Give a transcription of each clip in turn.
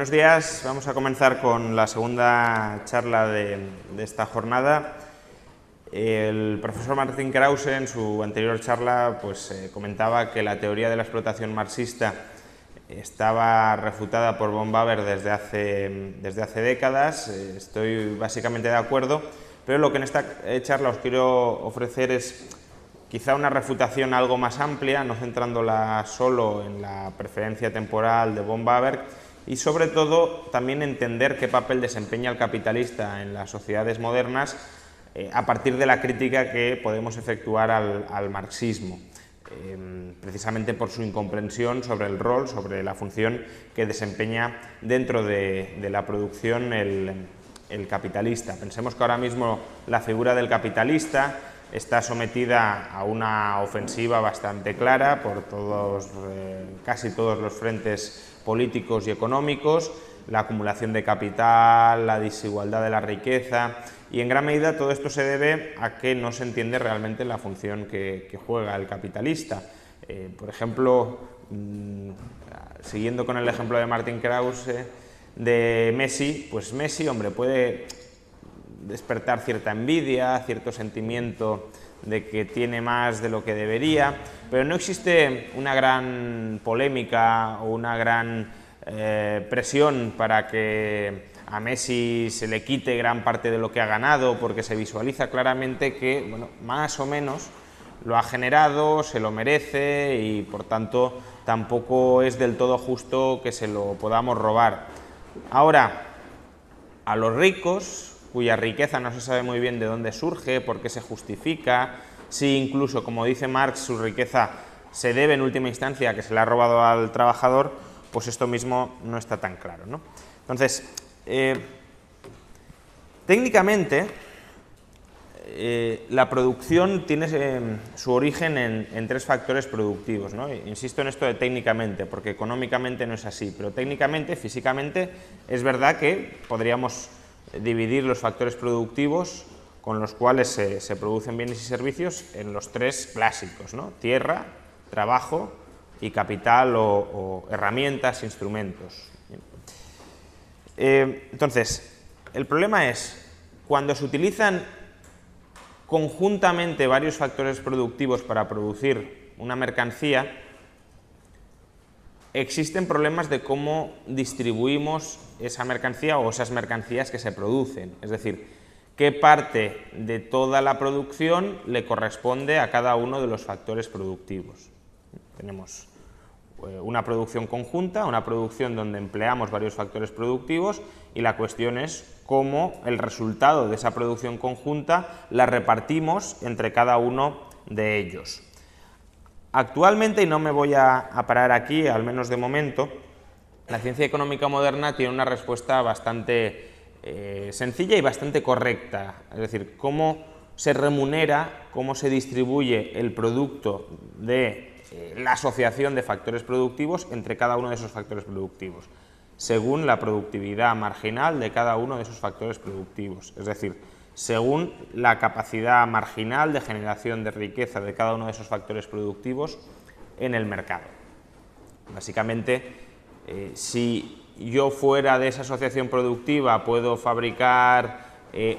Buenos días, vamos a comenzar con la segunda charla de esta jornada. El profesor Martin Krause en su anterior charla comentaba que la teoría de la explotación marxista estaba refutada por von Baber desde hace décadas. Estoy básicamente de acuerdo, pero lo que en esta charla os quiero ofrecer es quizá una refutación algo más amplia, no centrándola solo en la preferencia temporal de von Baber, y sobre todo también entender qué papel desempeña el capitalista en las sociedades modernas a partir de la crítica que podemos efectuar al marxismo, precisamente por su incomprensión sobre el rol, sobre la función que desempeña dentro de la producción el capitalista. Pensemos que ahora mismo la figura del capitalista está sometida a una ofensiva bastante clara por casi todos los frentes políticos y económicos, la acumulación de capital, la desigualdad de la riqueza, y en gran medida todo esto se debe a que no se entiende realmente la función que juega el capitalista. Por ejemplo, siguiendo con el ejemplo de Martin Krause, de Messi, pues Messi, hombre, puede despertar cierta envidia, cierto sentimiento de que tiene más de lo que debería, pero no existe una gran polémica o una gran presión para que a Messi se le quite gran parte de lo que ha ganado, porque se visualiza claramente que, bueno, más o menos lo ha generado, se lo merece y por tanto tampoco es del todo justo que se lo podamos robar. Ahora, a los ricos, cuya riqueza no se sabe muy bien de dónde surge, por qué se justifica, si incluso, como dice Marx, su riqueza se debe en última instancia a que se le ha robado al trabajador, pues esto mismo no está tan claro, ¿no? Entonces, técnicamente, la producción tiene su origen en tres factores productivos, ¿no? Insisto en esto de técnicamente, porque económicamente no es así, pero técnicamente, físicamente, es verdad que podríamos dividir los factores productivos con los cuales se producen bienes y servicios en los tres clásicos, ¿no? Tierra, trabajo y capital o herramientas, instrumentos. Entonces, el problema es, cuando se utilizan conjuntamente varios factores productivos para producir una mercancía, existen problemas de cómo distribuimos esa mercancía o esas mercancías que se producen, es decir, qué parte de toda la producción le corresponde a cada uno de los factores productivos. Tenemos una producción conjunta, una producción donde empleamos varios factores productivos, y la cuestión es cómo el resultado de esa producción conjunta la repartimos entre cada uno de ellos. Actualmente, y no me voy a parar aquí, al menos de momento, la ciencia económica moderna tiene una respuesta bastante sencilla y bastante correcta, es decir, cómo se remunera, cómo se distribuye el producto de la asociación de factores productivos entre cada uno de esos factores productivos, según la productividad marginal de cada uno de esos factores productivos, es decir, según la capacidad marginal de generación de riqueza de cada uno de esos factores productivos en el mercado. Básicamente, si yo fuera de esa asociación productiva puedo fabricar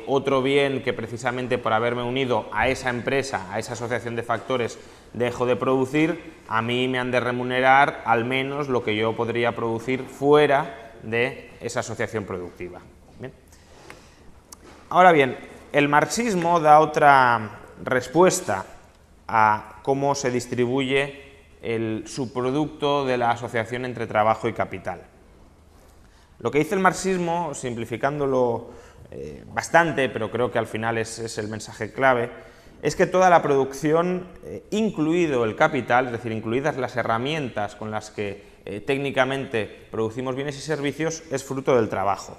otro bien que precisamente por haberme unido a esa empresa, a esa asociación de factores, dejo de producir, a mí me han de remunerar al menos lo que yo podría producir fuera de esa asociación productiva. ¿Bien? Ahora bien, el marxismo da otra respuesta a cómo se distribuye el subproducto de la asociación entre trabajo y capital. Lo que dice el marxismo, simplificándolo bastante, pero creo que al final es el mensaje clave, es que toda la producción, incluido el capital, es decir, incluidas las herramientas con las que técnicamente producimos bienes y servicios, es fruto del trabajo.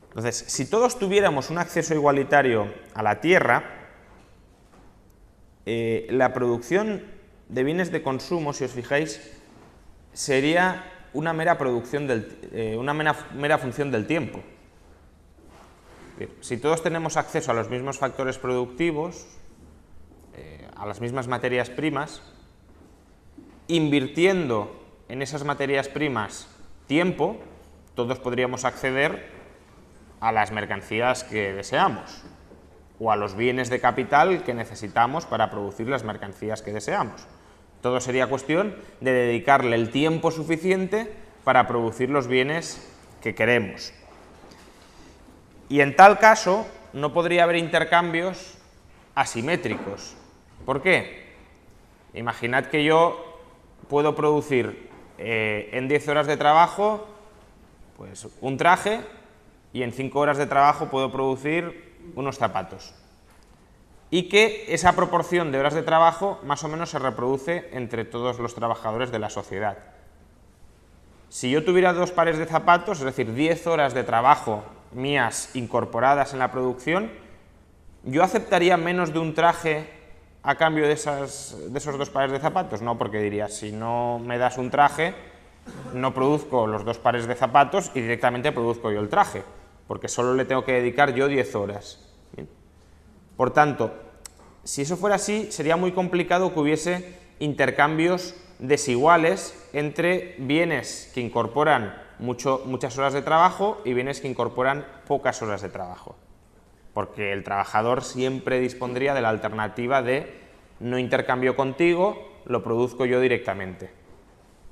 Entonces, si todos tuviéramos un acceso igualitario a la tierra, la producción de bienes de consumo, si os fijáis, sería una mera función del tiempo. Si todos tenemos acceso a los mismos factores productivos, a las mismas materias primas, invirtiendo en esas materias primas tiempo, todos podríamos acceder a las mercancías que deseamos o a los bienes de capital que necesitamos para producir las mercancías que deseamos. Todo sería cuestión de dedicarle el tiempo suficiente para producir los bienes que queremos. Y en tal caso no podría haber intercambios asimétricos. ¿Por qué? Imaginad que yo puedo producir en 10 horas de trabajo pues, un traje y en 5 horas de trabajo puedo producir unos zapatos. Y que esa proporción de horas de trabajo más o menos se reproduce entre todos los trabajadores de la sociedad. Si yo tuviera 2 pares de zapatos, es decir, 10 horas de trabajo mías incorporadas en la producción, ¿yo aceptaría menos de un traje a cambio de esos 2 pares de zapatos? No, porque diría, si no me das un traje, no produzco los 2 pares de zapatos y directamente produzco yo el traje, porque solo le tengo que dedicar yo 10 horas. Bien. Por tanto, si eso fuera así, sería muy complicado que hubiese intercambios desiguales entre bienes que incorporan muchas horas de trabajo y bienes que incorporan pocas horas de trabajo. Porque el trabajador siempre dispondría de la alternativa de no intercambio contigo, lo produzco yo directamente.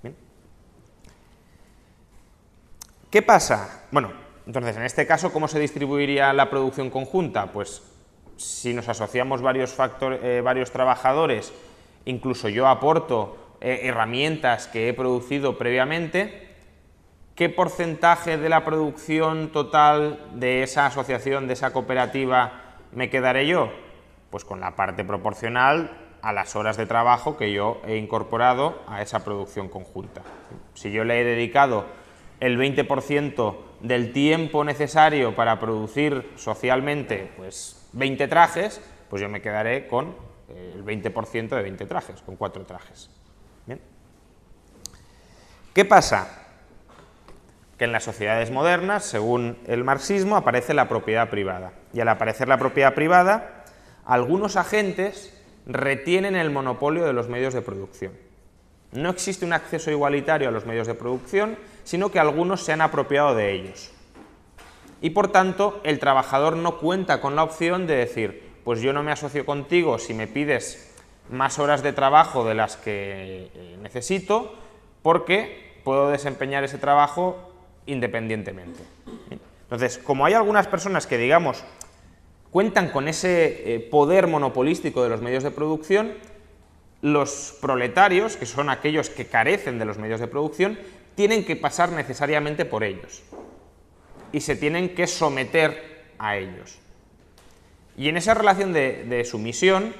¿Bien? ¿Qué pasa? Bueno, entonces en este caso, ¿cómo se distribuiría la producción conjunta? Pues si nos asociamos varios trabajadores, incluso yo aporto herramientas que he producido previamente, ¿qué porcentaje de la producción total de esa asociación, de esa cooperativa, me quedaré yo? Pues con la parte proporcional a las horas de trabajo que yo he incorporado a esa producción conjunta. Si yo le he dedicado el 20% del tiempo necesario para producir socialmente pues 20 trajes, pues yo me quedaré con el 20% de 20 trajes, con 4 trajes. ¿Bien? ¿Qué pasa? Que en las sociedades modernas, según el marxismo, aparece la propiedad privada. Y al aparecer la propiedad privada, algunos agentes retienen el monopolio de los medios de producción. No existe un acceso igualitario a los medios de producción, sino que algunos se han apropiado de ellos. Y por tanto, el trabajador no cuenta con la opción de decir, pues yo no me asocio contigo si me pides más horas de trabajo de las que necesito, porque puedo desempeñar ese trabajo independientemente. Entonces, como hay algunas personas que, digamos, cuentan con ese poder monopolístico de los medios de producción, los proletarios, que son aquellos que carecen de los medios de producción, tienen que pasar necesariamente por ellos y se tienen que someter a ellos. Y en esa relación de sumisión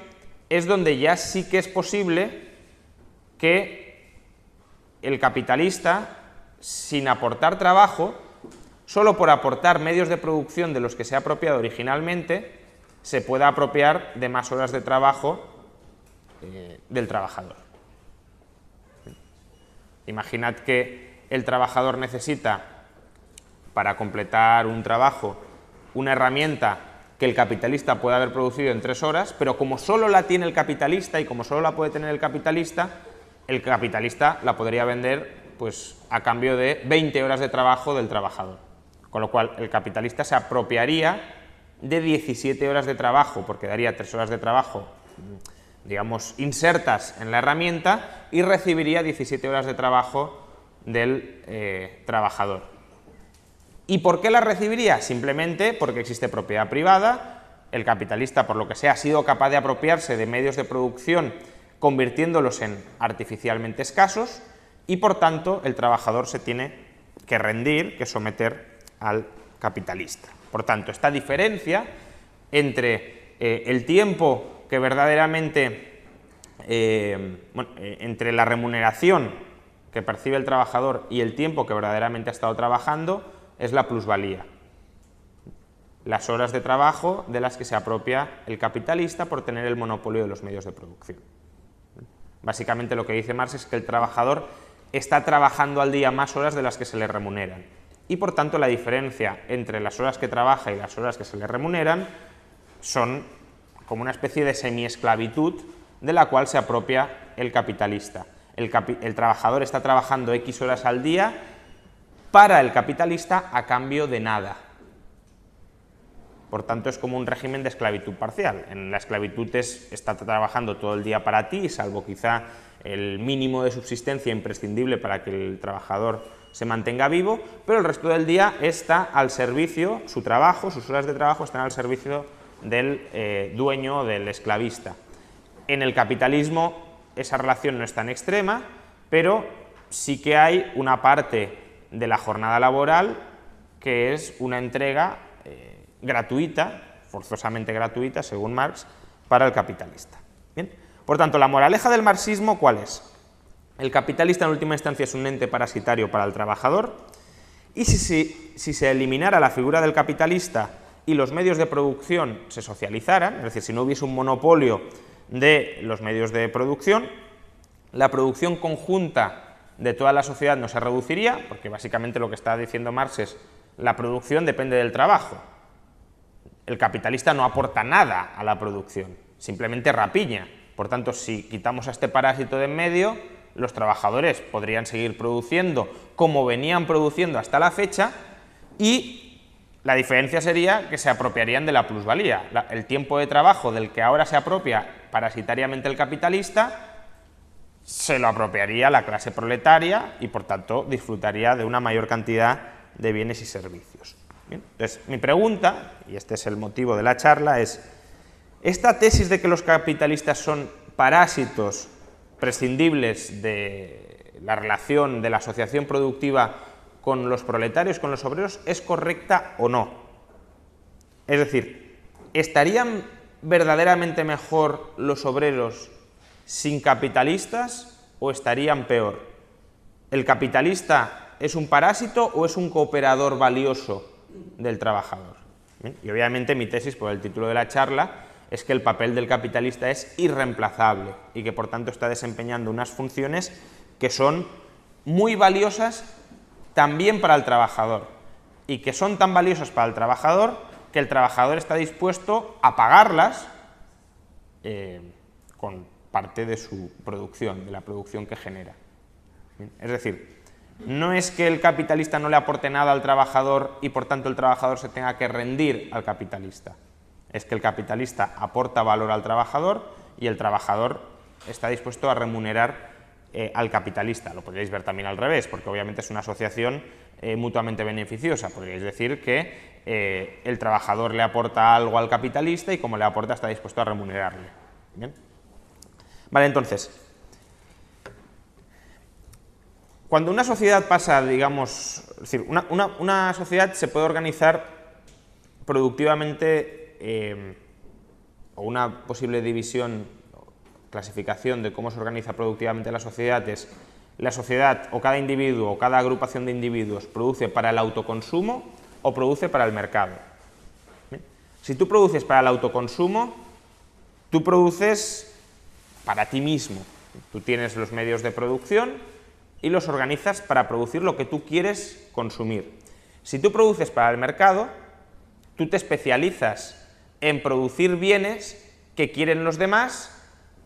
es donde ya sí que es posible que el capitalista, sin aportar trabajo, solo por aportar medios de producción de los que se ha apropiado originalmente, se pueda apropiar de más horas de trabajo del trabajador. Imaginad que el trabajador necesita, para completar un trabajo, una herramienta que el capitalista puede haber producido en 3 horas, pero como solo la tiene el capitalista y como solo la puede tener el capitalista la podría vender pues, a cambio de 20 horas de trabajo del trabajador. Con lo cual, el capitalista se apropiaría de 17 horas de trabajo, porque daría 3 horas de trabajo, digamos, insertas en la herramienta, y recibiría 17 horas de trabajo del trabajador. ¿Y por qué la recibiría? Simplemente porque existe propiedad privada, el capitalista, por lo que sea, ha sido capaz de apropiarse de medios de producción convirtiéndolos en artificialmente escasos, y por tanto el trabajador se tiene que rendir, que someter al capitalista. Por tanto, esta diferencia entre el tiempo que verdaderamente, entre la remuneración que percibe el trabajador y el tiempo que verdaderamente ha estado trabajando, es la plusvalía. Las horas de trabajo de las que se apropia el capitalista por tener el monopolio de los medios de producción. Básicamente lo que dice Marx es que el trabajador está trabajando al día más horas de las que se le remuneran. Y por tanto la diferencia entre las horas que trabaja y las horas que se le remuneran son como una especie de semiesclavitud de la cual se apropia el capitalista. El trabajador está trabajando X horas al día para el capitalista a cambio de nada. Por tanto, es como un régimen de esclavitud parcial. En la esclavitud está trabajando todo el día para ti, salvo quizá el mínimo de subsistencia imprescindible para que el trabajador se mantenga vivo, pero el resto del día está al servicio, su trabajo, sus horas de trabajo están al servicio del dueño, del esclavista. En el capitalismo esa relación no es tan extrema, pero sí que hay una parte de la jornada laboral que es una entrega gratuita, forzosamente gratuita, según Marx, para el capitalista. Bien. Por tanto, la moraleja del marxismo, ¿cuál es? El capitalista en última instancia es un ente parasitario para el trabajador, y si se eliminara la figura del capitalista y los medios de producción se socializaran, es decir, si no hubiese un monopolio de los medios de producción, la producción conjunta de toda la sociedad no se reduciría, porque básicamente lo que está diciendo Marx es la producción depende del trabajo. El capitalista no aporta nada a la producción, simplemente rapiña. Por tanto, si quitamos a este parásito de en medio, los trabajadores podrían seguir produciendo como venían produciendo hasta la fecha, y la diferencia sería que se apropiarían de la plusvalía. El tiempo de trabajo del que ahora se apropia parasitariamente el capitalista se lo apropiaría la clase proletaria y, por tanto, disfrutaría de una mayor cantidad de bienes y servicios. Bien, entonces, mi pregunta, y este es el motivo de la charla, es: ¿esta tesis de que los capitalistas son parásitos prescindibles de la relación de la asociación productiva con los proletarios, con los obreros, es correcta o no? Es decir, ¿estarían verdaderamente mejor los obreros sin capitalistas o estarían peor? ¿El capitalista es un parásito o es un cooperador valioso del trabajador? ¿Bien? Y obviamente mi tesis, por el título de la charla, es que el papel del capitalista es irreemplazable y que por tanto está desempeñando unas funciones que son muy valiosas también para el trabajador, y que son tan valiosas para el trabajador que el trabajador está dispuesto a pagarlas con parte de su producción, de la producción que genera. ¿Bien? Es decir, no es que el capitalista no le aporte nada al trabajador y por tanto el trabajador se tenga que rendir al capitalista. Es que el capitalista aporta valor al trabajador y el trabajador está dispuesto a remunerar al capitalista. Lo podríais ver también al revés, porque obviamente es una asociación mutuamente beneficiosa. Podríais decir que el trabajador le aporta algo al capitalista y como le aporta está dispuesto a remunerarle. ¿Bien? Vale, entonces, cuando una sociedad pasa, digamos, es decir, una sociedad se puede organizar productivamente, o una posible división, clasificación de cómo se organiza productivamente la sociedad es: la sociedad o cada individuo o cada agrupación de individuos produce para el autoconsumo o produce para el mercado. ¿Bien? Si tú produces para el autoconsumo, tú produces para ti mismo. Tú tienes los medios de producción y los organizas para producir lo que tú quieres consumir. Si tú produces para el mercado, tú te especializas en producir bienes que quieren los demás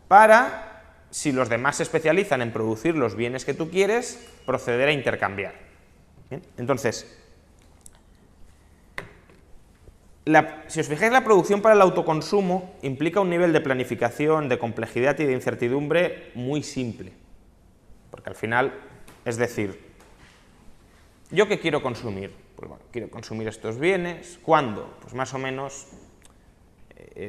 para, si los demás se especializan en producir los bienes que tú quieres, proceder a intercambiar. ¿Bien? Entonces, si os fijáis, la producción para el autoconsumo implica un nivel de planificación, de complejidad y de incertidumbre muy simple. Porque al final, es decir, ¿yo qué quiero consumir? Pues bueno, quiero consumir estos bienes. ¿Cuándo? Pues más o menos,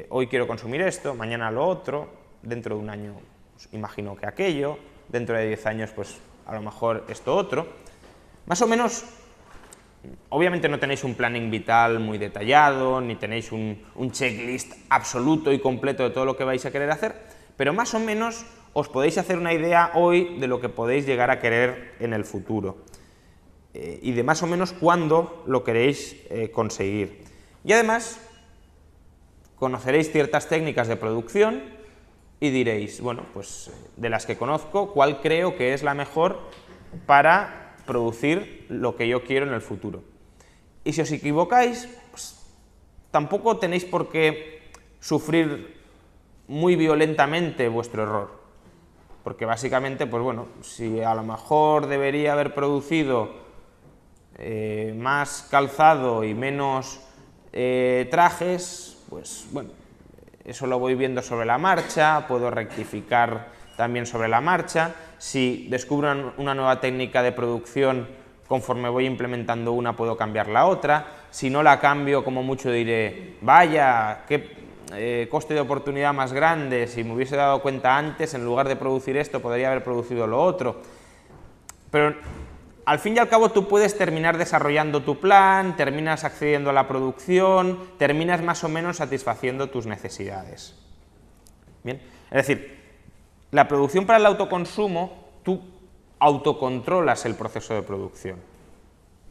hoy quiero consumir esto, mañana lo otro, dentro de un año pues, imagino que aquello, dentro de 10 años pues a lo mejor esto otro. Más o menos, obviamente no tenéis un planning vital muy detallado, ni tenéis un checklist absoluto y completo de todo lo que vais a querer hacer, pero más o menos os podéis hacer una idea hoy de lo que podéis llegar a querer en el futuro y de más o menos cuándo lo queréis conseguir. Y además, conoceréis ciertas técnicas de producción y diréis, bueno, pues de las que conozco, ¿cuál creo que es la mejor para producir lo que yo quiero en el futuro? Y si os equivocáis, pues tampoco tenéis por qué sufrir muy violentamente vuestro error. Porque básicamente, pues bueno, si a lo mejor debería haber producido más calzado y menos trajes, pues bueno, eso lo voy viendo sobre la marcha, puedo rectificar también sobre la marcha. Si descubro una nueva técnica de producción, conforme voy implementando una puedo cambiar la otra. Si no la cambio, como mucho diré, vaya, qué coste de oportunidad más grande, si me hubiese dado cuenta antes, en lugar de producir esto, podría haber producido lo otro. Pero al fin y al cabo tú puedes terminar desarrollando tu plan, terminas accediendo a la producción, terminas más o menos satisfaciendo tus necesidades. Bien, es decir, la producción para el autoconsumo, tú autocontrolas el proceso de producción.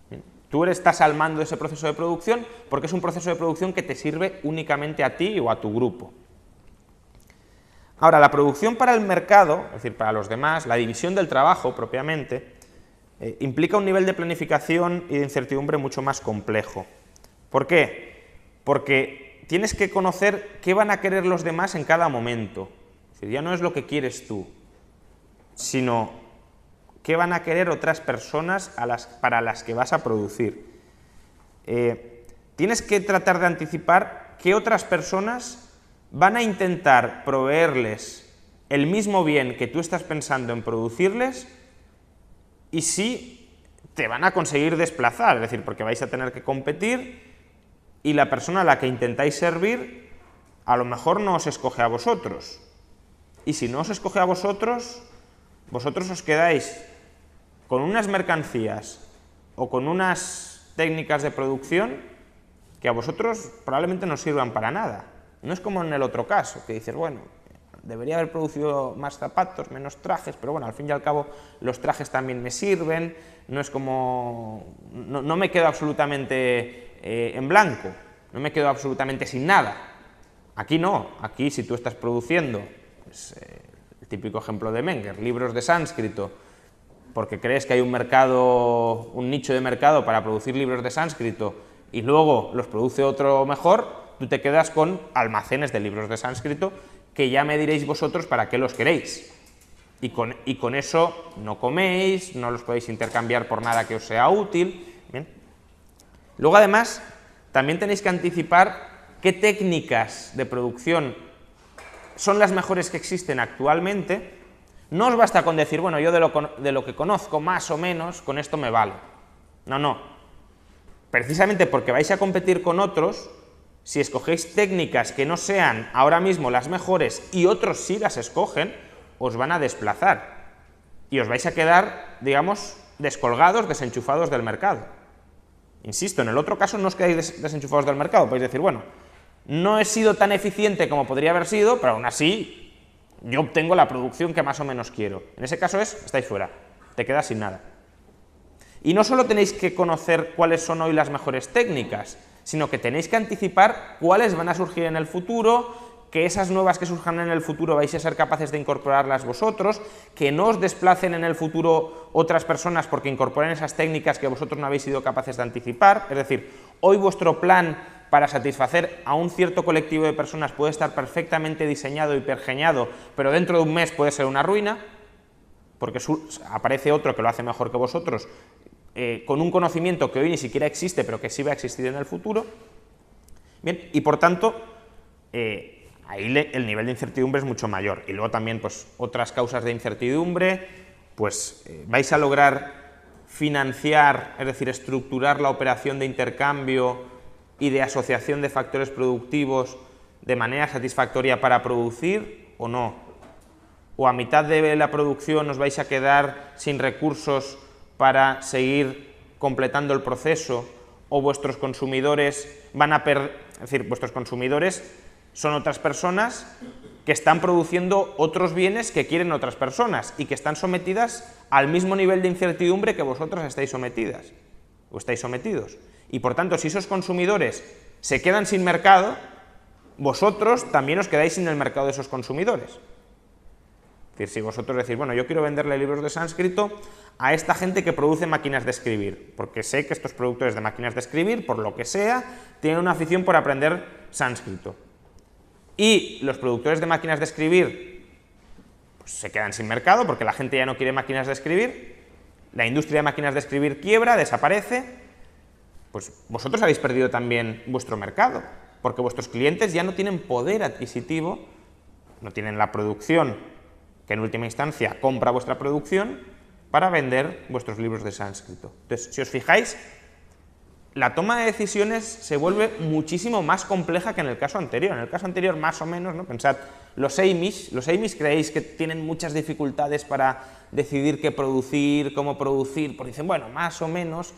Bien, tú estás al mando de ese proceso de producción porque es un proceso de producción que te sirve únicamente a ti o a tu grupo. Ahora, la producción para el mercado, es decir, para los demás, la división del trabajo propiamente, implica un nivel de planificación y de incertidumbre mucho más complejo. ¿Por qué? Porque tienes que conocer qué van a querer los demás en cada momento. Es decir, ya no es lo que quieres tú, sino qué van a querer otras personas para las que vas a producir. Tienes que tratar de anticipar qué otras personas van a intentar proveerles el mismo bien que tú estás pensando en producirles, y si te van a conseguir desplazar, es decir, porque vais a tener que competir y la persona a la que intentáis servir a lo mejor no os escoge a vosotros. Y si no os escoge a vosotros, vosotros os quedáis con unas mercancías o con unas técnicas de producción que a vosotros probablemente no sirvan para nada. No es como en el otro caso, que dices, bueno, debería haber producido más zapatos, menos trajes, pero bueno, al fin y al cabo los trajes también me sirven, no es como... no me quedo absolutamente en blanco, no me quedo absolutamente sin nada. Aquí no, aquí si tú estás produciendo, pues, el típico ejemplo de Menger, libros de sánscrito, porque crees que hay un mercado, un nicho de mercado para producir libros de sánscrito y luego los produce otro mejor, tú te quedas con almacenes de libros de sánscrito que ya me diréis vosotros para qué los queréis. Y con eso no coméis, no los podéis intercambiar por nada que os sea útil. Bien. Luego, además, también tenéis que anticipar qué técnicas de producción son las mejores que existen actualmente. No os basta con decir, bueno, yo de lo que conozco más o menos, con esto me vale. No, no. Precisamente porque vais a competir con otros, si escogéis técnicas que no sean ahora mismo las mejores y otros sí las escogen, os van a desplazar y os vais a quedar, digamos, descolgados, desenchufados del mercado. Insisto, en el otro caso no os quedáis desenchufados del mercado, podéis decir, bueno, no he sido tan eficiente como podría haber sido, pero aún así yo obtengo la producción que más o menos quiero. En ese caso estáis fuera, te quedas sin nada. Y no solo tenéis que conocer cuáles son hoy las mejores técnicas, sino que tenéis que anticipar cuáles van a surgir en el futuro, que esas nuevas que surjan en el futuro vais a ser capaces de incorporarlas vosotros, que no os desplacen en el futuro otras personas porque incorporen esas técnicas que vosotros no habéis sido capaces de anticipar. Es decir, hoy vuestro plan para satisfacer a un cierto colectivo de personas puede estar perfectamente diseñado y pergeñado, pero dentro de un mes puede ser una ruina, porque aparece otro que lo hace mejor que vosotros, con un conocimiento que hoy ni siquiera existe, pero que sí va a existir en el futuro. Bien, y por tanto, ahí el nivel de incertidumbre es mucho mayor. Y luego también, pues, otras causas de incertidumbre, pues vais a lograr financiar, es decir, estructurar la operación de intercambio y de asociación de factores productivos de manera satisfactoria para producir o no. O a mitad de la producción os vais a quedar sin recursos para seguir completando el proceso, o vuestros consumidores van a es decir, vuestros consumidores son otras personas que están produciendo otros bienes que quieren otras personas y que están sometidas al mismo nivel de incertidumbre que vosotros estáis sometidas o estáis sometidos. Y por tanto, si esos consumidores se quedan sin mercado, vosotros también os quedáis sin el mercado de esos consumidores. Es decir, si vosotros decís, bueno, yo quiero venderle libros de sánscrito a esta gente que produce máquinas de escribir, porque sé que estos productores de máquinas de escribir, por lo que sea, tienen una afición por aprender sánscrito. Y los productores de máquinas de escribir pues, se quedan sin mercado porque la gente ya no quiere máquinas de escribir. la industria de máquinas de escribir quiebra, desaparece, pues vosotros habéis perdido también vuestro mercado, porque vuestros clientes ya no tienen poder adquisitivo, no tienen la producción, que en última instancia compra vuestra producción, para vender vuestros libros de sánscrito. Entonces, si os fijáis, la toma de decisiones se vuelve muchísimo más compleja que en el caso anterior. En el caso anterior, más o menos, ¿no? Pensad, los Amish creéis que tienen muchas dificultades para decidir qué producir, cómo producir, porque dicen, bueno, más o menos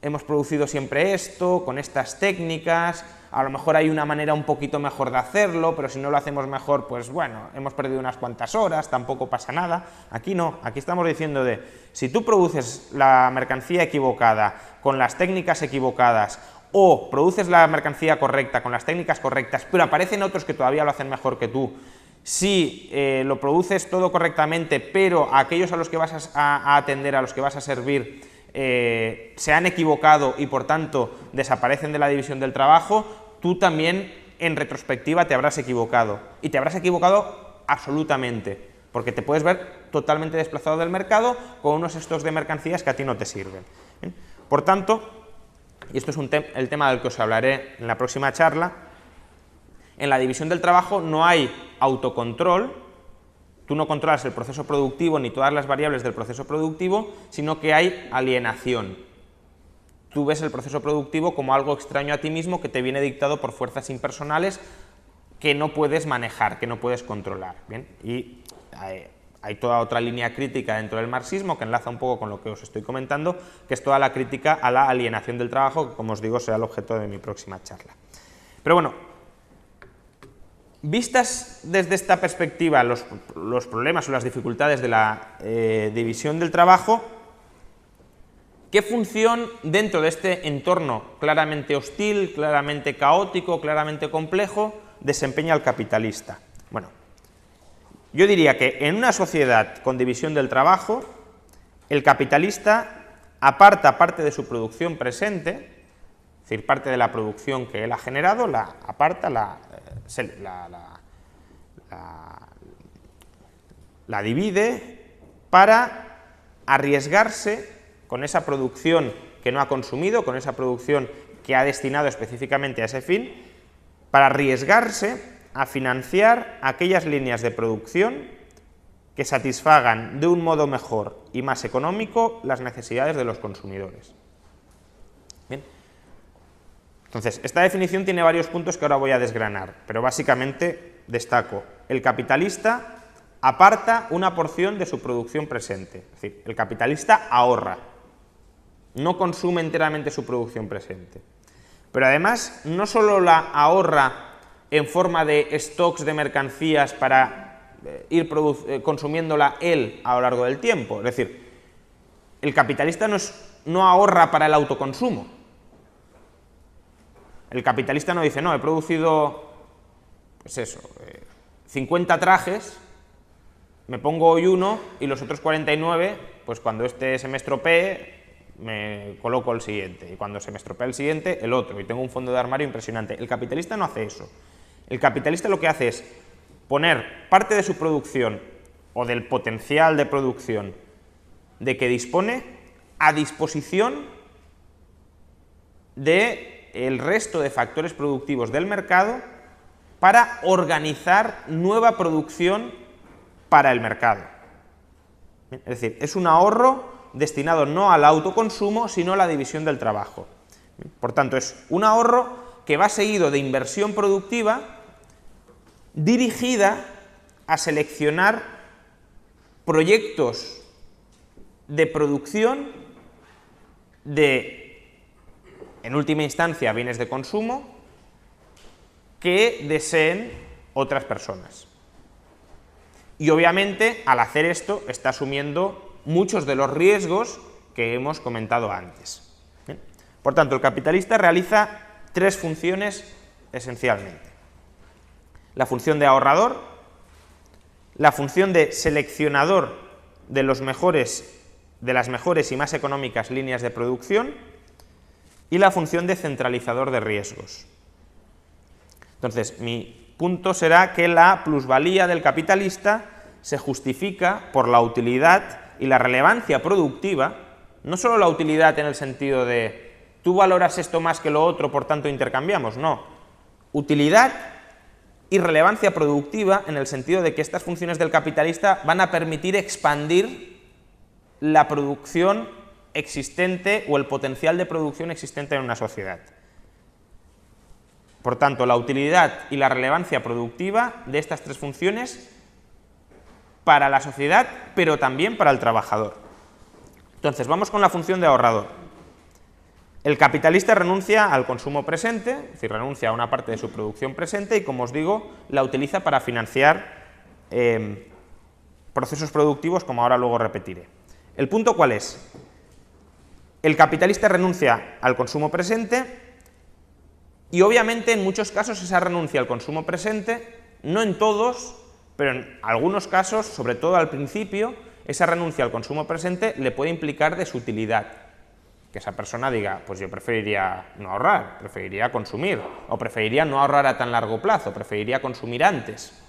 hemos producido siempre esto, con estas técnicas, a lo mejor hay una manera un poquito mejor de hacerlo, pero si no lo hacemos mejor, pues bueno, hemos perdido unas cuantas horas, tampoco pasa nada. Aquí no, aquí estamos diciendo de, si tú produces la mercancía equivocada, con las técnicas equivocadas, o produces la mercancía correcta, con las técnicas correctas, pero aparecen otros que todavía lo hacen mejor que tú, si lo produces todo correctamente, pero a aquellos a los que vas a atender, a los que vas a servir, se han equivocado y por tanto desaparecen de la división del trabajo, tú también en retrospectiva te habrás equivocado, y te habrás equivocado absolutamente, porque te puedes ver totalmente desplazado del mercado con unos stocks de mercancías que a ti no te sirven. ¿Bien? Por tanto, y esto es el tema del que os hablaré en la próxima charla, en la división del trabajo no hay autocontrol. Tú no controlas el proceso productivo ni todas las variables del proceso productivo, sino que hay alienación. Tú ves el proceso productivo como algo extraño a ti mismo que te viene dictado por fuerzas impersonales que no puedes manejar, que no puedes controlar. ¿Bien? Y hay toda otra línea crítica dentro del marxismo que enlaza un poco con lo que os estoy comentando, que es toda la crítica a la alienación del trabajo, que como os digo será el objeto de mi próxima charla. Pero bueno, vistas desde esta perspectiva los problemas o las dificultades de la división del trabajo, ¿qué función dentro de este entorno claramente hostil, claramente caótico, claramente complejo desempeña el capitalista? Bueno, yo diría que en una sociedad con división del trabajo, el capitalista aparta parte de su producción presente, es decir, parte de la producción que él ha generado, la aparta, la divide para arriesgarse con esa producción que no ha consumido, con esa producción que ha destinado específicamente a ese fin, para arriesgarse a financiar aquellas líneas de producción que satisfagan de un modo mejor y más económico las necesidades de los consumidores. Bien. Entonces, esta definición tiene varios puntos que ahora voy a desgranar, pero básicamente destaco: el capitalista aparta una porción de su producción presente, es decir, el capitalista ahorra, no consume enteramente su producción presente, pero además no solo la ahorra en forma de stocks de mercancías para ir consumiéndola él a lo largo del tiempo, es decir, el capitalista no ahorra para el autoconsumo. El capitalista no dice, no, he producido, pues eso, 50 trajes, me pongo hoy uno y los otros 49, pues cuando este se me estropee, me coloco el siguiente, y cuando se me estropea el siguiente, el otro, y tengo un fondo de armario impresionante. El capitalista no hace eso. El capitalista lo que hace es poner parte de su producción, o del potencial de producción de que dispone, a disposición del resto de factores productivos del mercado para organizar nueva producción para el mercado. Es decir, es un ahorro destinado no al autoconsumo, sino a la división del trabajo. Por tanto, es un ahorro que va seguido de inversión productiva dirigida a seleccionar proyectos de producción de, en última instancia, bienes de consumo que deseen otras personas. Y obviamente, al hacer esto, está asumiendo muchos de los riesgos que hemos comentado antes. ¿Bien? Por tanto, el capitalista realiza tres funciones esencialmente: la función de ahorrador, la función de seleccionador de las mejores y más económicas líneas de producción, y la función de centralizador de riesgos. Entonces, mi punto será que la plusvalía del capitalista se justifica por la utilidad y la relevancia productiva, no solo la utilidad en el sentido de tú valoras esto más que lo otro, por tanto intercambiamos, no. Utilidad y relevancia productiva en el sentido de que estas funciones del capitalista van a permitir expandir la producción existente o el potencial de producción existente en una sociedad. Por tanto, la utilidad y la relevancia productiva de estas tres funciones para la sociedad, pero también para el trabajador. Entonces, vamos con la función de ahorrador. El capitalista renuncia al consumo presente, es decir, renuncia a una parte de su producción presente y, como os digo, la utiliza para financiar procesos productivos, como ahora luego repetiré. ¿El punto cuál es? El capitalista renuncia al consumo presente y, obviamente, en muchos casos esa renuncia al consumo presente, no en todos, pero en algunos casos, sobre todo al principio, esa renuncia al consumo presente le puede implicar desutilidad. Que esa persona diga, pues yo preferiría no ahorrar, preferiría consumir, o preferiría no ahorrar a tan largo plazo, preferiría consumir antes.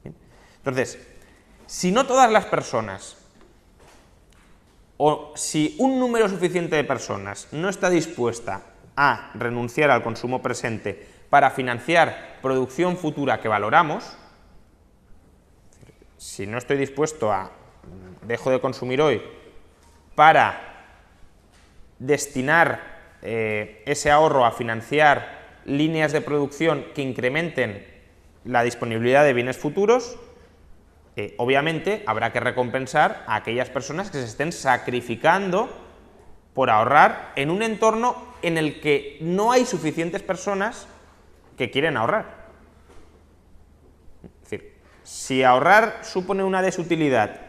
¿Bien? Entonces, si no todas las personas, o si un número suficiente de personas no está dispuesta a renunciar al consumo presente para financiar producción futura que valoramos, si no estoy dispuesto a dejo de consumir hoy para destinar ese ahorro a financiar líneas de producción que incrementen la disponibilidad de bienes futuros, obviamente habrá que recompensar a aquellas personas que se estén sacrificando por ahorrar en un entorno en el que no hay suficientes personas que quieren ahorrar. Es decir, si ahorrar supone una desutilidad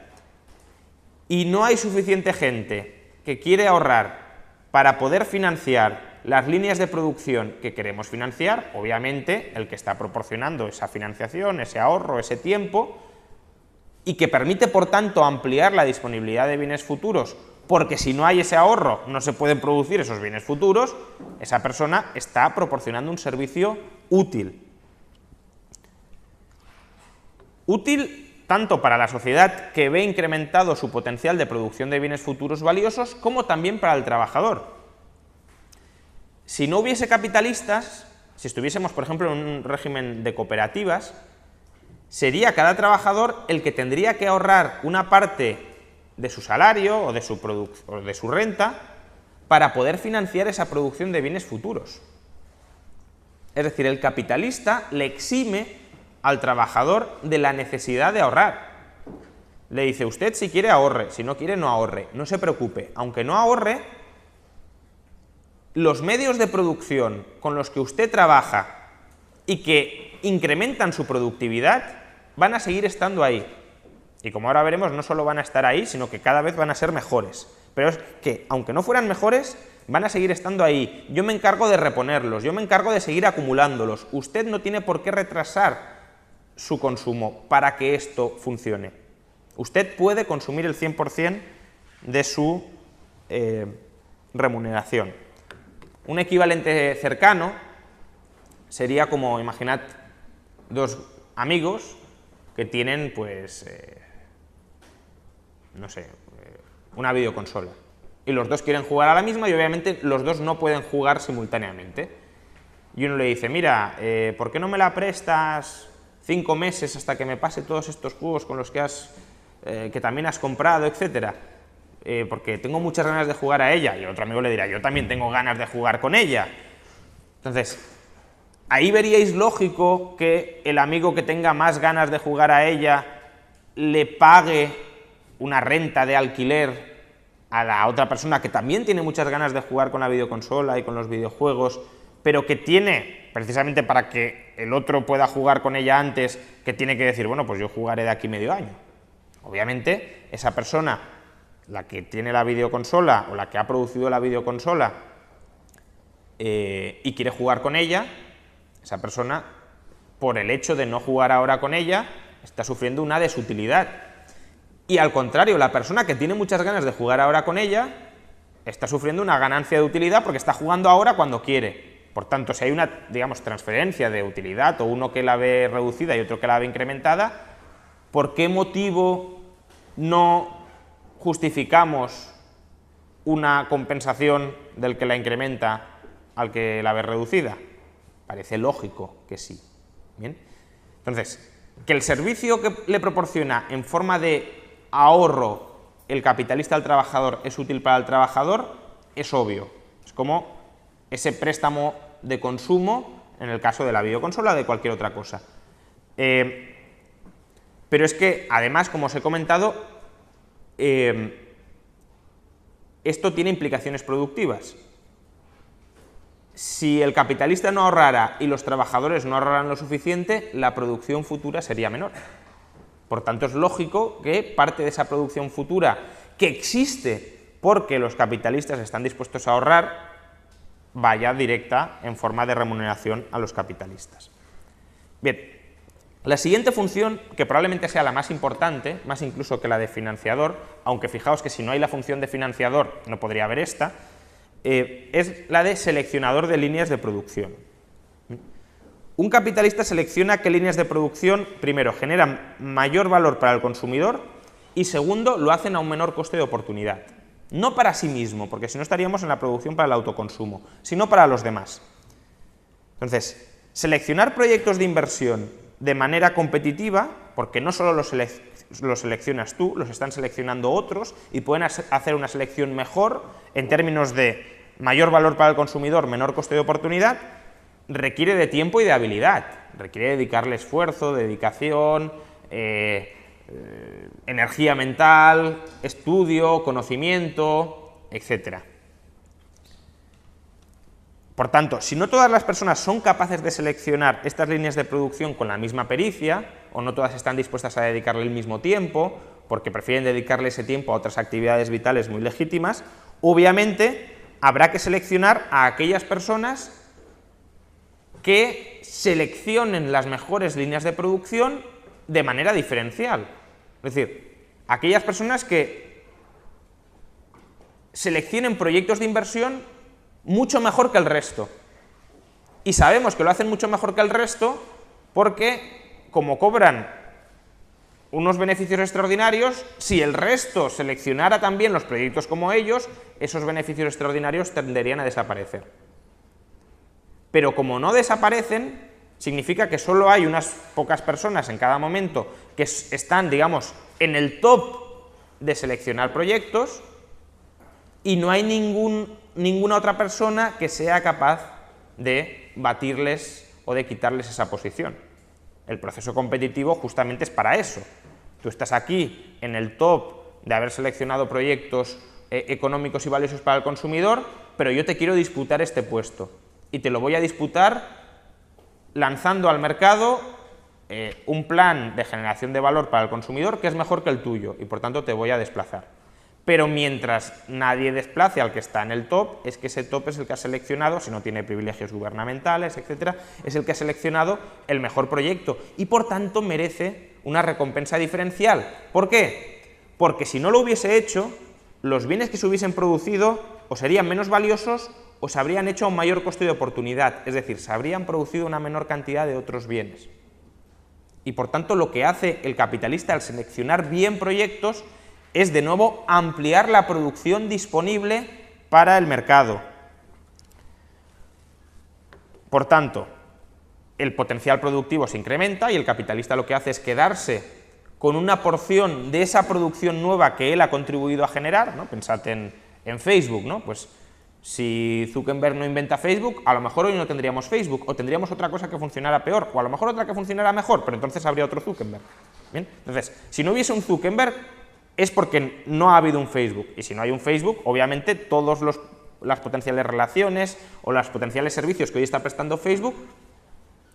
y no hay suficiente gente que quiere ahorrar para poder financiar las líneas de producción que queremos financiar, obviamente el que está proporcionando esa financiación, ese ahorro, ese tiempo, y que permite, por tanto, ampliar la disponibilidad de bienes futuros, porque si no hay ese ahorro no se pueden producir esos bienes futuros, esa persona está proporcionando un servicio útil. Útil tanto para la sociedad, que ve incrementado su potencial de producción de bienes futuros valiosos, como también para el trabajador. Si no hubiese capitalistas, si estuviésemos, por ejemplo, en un régimen de cooperativas, sería cada trabajador el que tendría que ahorrar una parte de su salario o de su renta para poder financiar esa producción de bienes futuros. Es decir, el capitalista le exime al trabajador de la necesidad de ahorrar. Le dice, usted si quiere ahorre, si no quiere no ahorre, no se preocupe, aunque no ahorre, los medios de producción con los que usted trabaja y que incrementan su productividad van a seguir estando ahí. Y como ahora veremos, no solo van a estar ahí, sino que cada vez van a ser mejores. Pero es que, aunque no fueran mejores, van a seguir estando ahí. Yo me encargo de reponerlos, yo me encargo de seguir acumulándolos. Usted no tiene por qué retrasar su consumo para que esto funcione. Usted puede consumir el 100% de su remuneración. Un equivalente cercano sería como, imaginad, dos amigos que tienen, pues, no sé, una videoconsola. Y los dos quieren jugar a la misma y obviamente los dos no pueden jugar simultáneamente. Y uno le dice, mira, ¿por qué no me la prestas 5 meses hasta que me pase todos estos juegos con los que también has comprado, etcétera? Porque tengo muchas ganas de jugar a ella. Y el otro amigo le dirá, yo también tengo ganas de jugar con ella. Entonces, ahí veríais lógico que el amigo que tenga más ganas de jugar a ella le pague una renta de alquiler a la otra persona que también tiene muchas ganas de jugar con la videoconsola y con los videojuegos, pero que tiene, precisamente para que el otro pueda jugar con ella antes, que tiene que decir, bueno, pues yo jugaré de aquí medio año. Obviamente, esa persona, la que tiene la videoconsola o la que ha producido la videoconsola y quiere jugar con ella, esa persona, por el hecho de no jugar ahora con ella, está sufriendo una desutilidad. Y al contrario, la persona que tiene muchas ganas de jugar ahora con ella está sufriendo una ganancia de utilidad porque está jugando ahora cuando quiere. Por tanto, si hay una, digamos, transferencia de utilidad, o uno que la ve reducida y otro que la ve incrementada, ¿por qué motivo no justificamos una compensación del que la incrementa al que la ve reducida? Parece lógico que sí. Bien. Entonces, que el servicio que le proporciona en forma de ahorro el capitalista al trabajador es útil para el trabajador es obvio. Es como ese préstamo de consumo en el caso de la videoconsola o de cualquier otra cosa. Pero es que, además, como os he comentado, esto tiene implicaciones productivas. Si el capitalista no ahorrara y los trabajadores no ahorraran lo suficiente, la producción futura sería menor. Por tanto, es lógico que parte de esa producción futura que existe porque los capitalistas están dispuestos a ahorrar vaya directa en forma de remuneración a los capitalistas. Bien, la siguiente función, que probablemente sea la más importante, más incluso que la de financiador, aunque fijaos que si no hay la función de financiador no podría haber esta, es la de seleccionador de líneas de producción. Un capitalista selecciona qué líneas de producción, primero, generan mayor valor para el consumidor y segundo, lo hacen a un menor coste de oportunidad. No para sí mismo, porque si no estaríamos en la producción para el autoconsumo, sino para los demás. Entonces, seleccionar proyectos de inversión de manera competitiva, porque no solo los seleccionas tú, los están seleccionando otros y pueden hacer una selección mejor en términos de mayor valor para el consumidor, menor coste de oportunidad, requiere de tiempo y de habilidad, requiere dedicarle esfuerzo, dedicación, energía mental, estudio, conocimiento, etc. Por tanto, si no todas las personas son capaces de seleccionar estas líneas de producción con la misma pericia, o no todas están dispuestas a dedicarle el mismo tiempo, porque prefieren dedicarle ese tiempo a otras actividades vitales muy legítimas, obviamente habrá que seleccionar a aquellas personas que seleccionen las mejores líneas de producción de manera diferencial. Es decir, aquellas personas que seleccionen proyectos de inversión mucho mejor que el resto. Y sabemos que lo hacen mucho mejor que el resto porque, como cobran unos beneficios extraordinarios, si el resto seleccionara también los proyectos como ellos, esos beneficios extraordinarios tenderían a desaparecer. Pero como no desaparecen, significa que solo hay unas pocas personas en cada momento que están, digamos, en el top de seleccionar proyectos y no hay ninguna otra persona que sea capaz de batirles o de quitarles esa posición. El proceso competitivo justamente es para eso. Tú estás aquí en el top de haber seleccionado proyectos económicos y valiosos para el consumidor, pero yo te quiero disputar este puesto. Y te lo voy a disputar lanzando al mercado un plan de generación de valor para el consumidor que es mejor que el tuyo y por tanto te voy a desplazar. Pero mientras nadie desplace al que está en el top, es que ese top es el que ha seleccionado, si no tiene privilegios gubernamentales, etcétera, es el que ha seleccionado el mejor proyecto y por tanto merece una recompensa diferencial. ¿Por qué? Porque si no lo hubiese hecho, los bienes que se hubiesen producido o serían menos valiosos o se habrían hecho a un mayor coste de oportunidad, es decir, se habrían producido una menor cantidad de otros bienes. Y por tanto lo que hace el capitalista al seleccionar bien proyectos es de nuevo ampliar la producción disponible para el mercado. Por tanto, el potencial productivo se incrementa y el capitalista lo que hace es quedarse con una porción de esa producción nueva que él ha contribuido a generar, ¿no? Pensad en Facebook, ¿no? Pues si Zuckerberg no inventa Facebook, a lo mejor hoy no tendríamos Facebook, o tendríamos otra cosa que funcionara peor, o a lo mmejor otra que funcionara mejor, pero entonces habría otro Zuckerberg. ¿Bien? Entonces, si no hubiese un Zuckerberg, es porque no ha habido un Facebook, y si no hay un Facebook, obviamente todas las potenciales relaciones o los potenciales servicios que hoy está prestando Facebook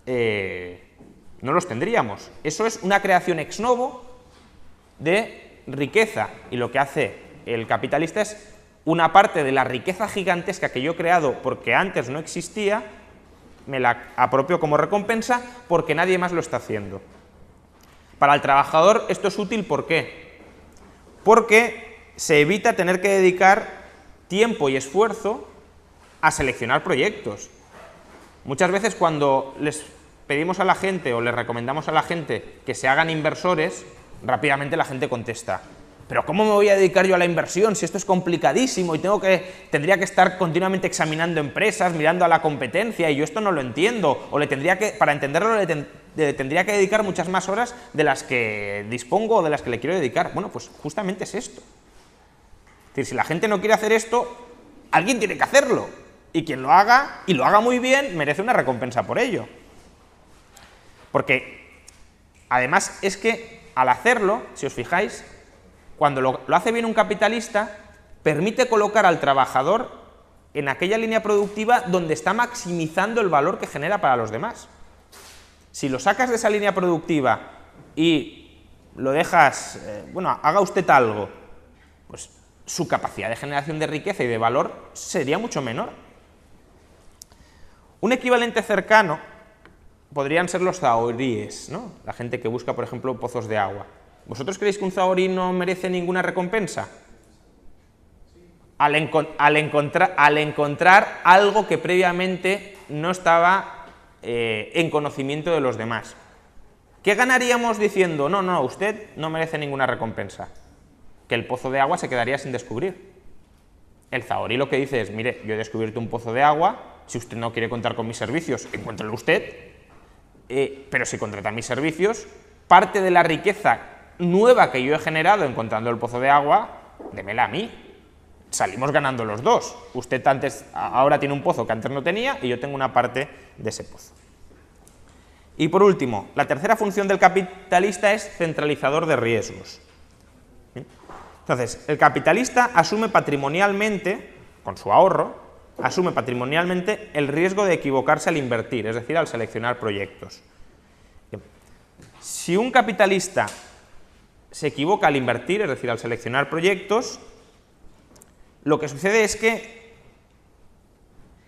no los tendríamos. Eso es una creación ex novo de riqueza, y lo que hace el capitalista es una parte de la riqueza gigantesca que yo he creado porque antes no existía, me la apropio como recompensa porque nadie más lo está haciendo. Para el trabajador esto es útil, ¿por qué? Porque se evita tener que dedicar tiempo y esfuerzo a seleccionar proyectos. Muchas veces cuando les pedimos a la gente o les recomendamos a la gente que se hagan inversores, rápidamente la gente contesta: pero ¿cómo me voy a dedicar yo a la inversión si esto es complicadísimo y tendría que estar continuamente examinando empresas, mirando a la competencia y yo esto no lo entiendo? O para entenderlo le tendría que dedicar muchas más horas de las que dispongo o de las que le quiero dedicar. Bueno, pues justamente es esto. Es decir, si la gente no quiere hacer esto, alguien tiene que hacerlo. Y quien lo haga, y lo haga muy bien, merece una recompensa por ello. Porque, además, es que al hacerlo, si os fijáis, cuando lo hace bien un capitalista, permite colocar al trabajador en aquella línea productiva donde está maximizando el valor que genera para los demás. Si lo sacas de esa línea productiva y lo dejas, bueno, haga usted algo, pues su capacidad de generación de riqueza y de valor sería mucho menor. Un equivalente cercano podrían ser los zahoríes, ¿no? La gente que busca, por ejemplo, pozos de agua. ¿Vosotros creéis que un zahorí no merece ninguna recompensa? Al encontrar algo que previamente no estaba en conocimiento de los demás. ¿Qué ganaríamos diciendo, no, usted no merece ninguna recompensa? Que el pozo de agua se quedaría sin descubrir. El zahorí lo que dice es, mire, yo he descubierto un pozo de agua, si usted no quiere contar con mis servicios, encuéntrelo usted, pero si contrata mis servicios, parte de la riqueza nueva que yo he generado encontrando el pozo de agua, démela a mí. Salimos ganando los dos. Usted ahora tiene un pozo que antes no tenía y yo tengo una parte de ese pozo. Y por último, la tercera función del capitalista es centralizador de riesgos. Entonces, el capitalista asume patrimonialmente, con su ahorro, asume patrimonialmente el riesgo de equivocarse al invertir, es decir, al seleccionar proyectos. Si un capitalista se equivoca al invertir, es decir, al seleccionar proyectos, lo que sucede es que,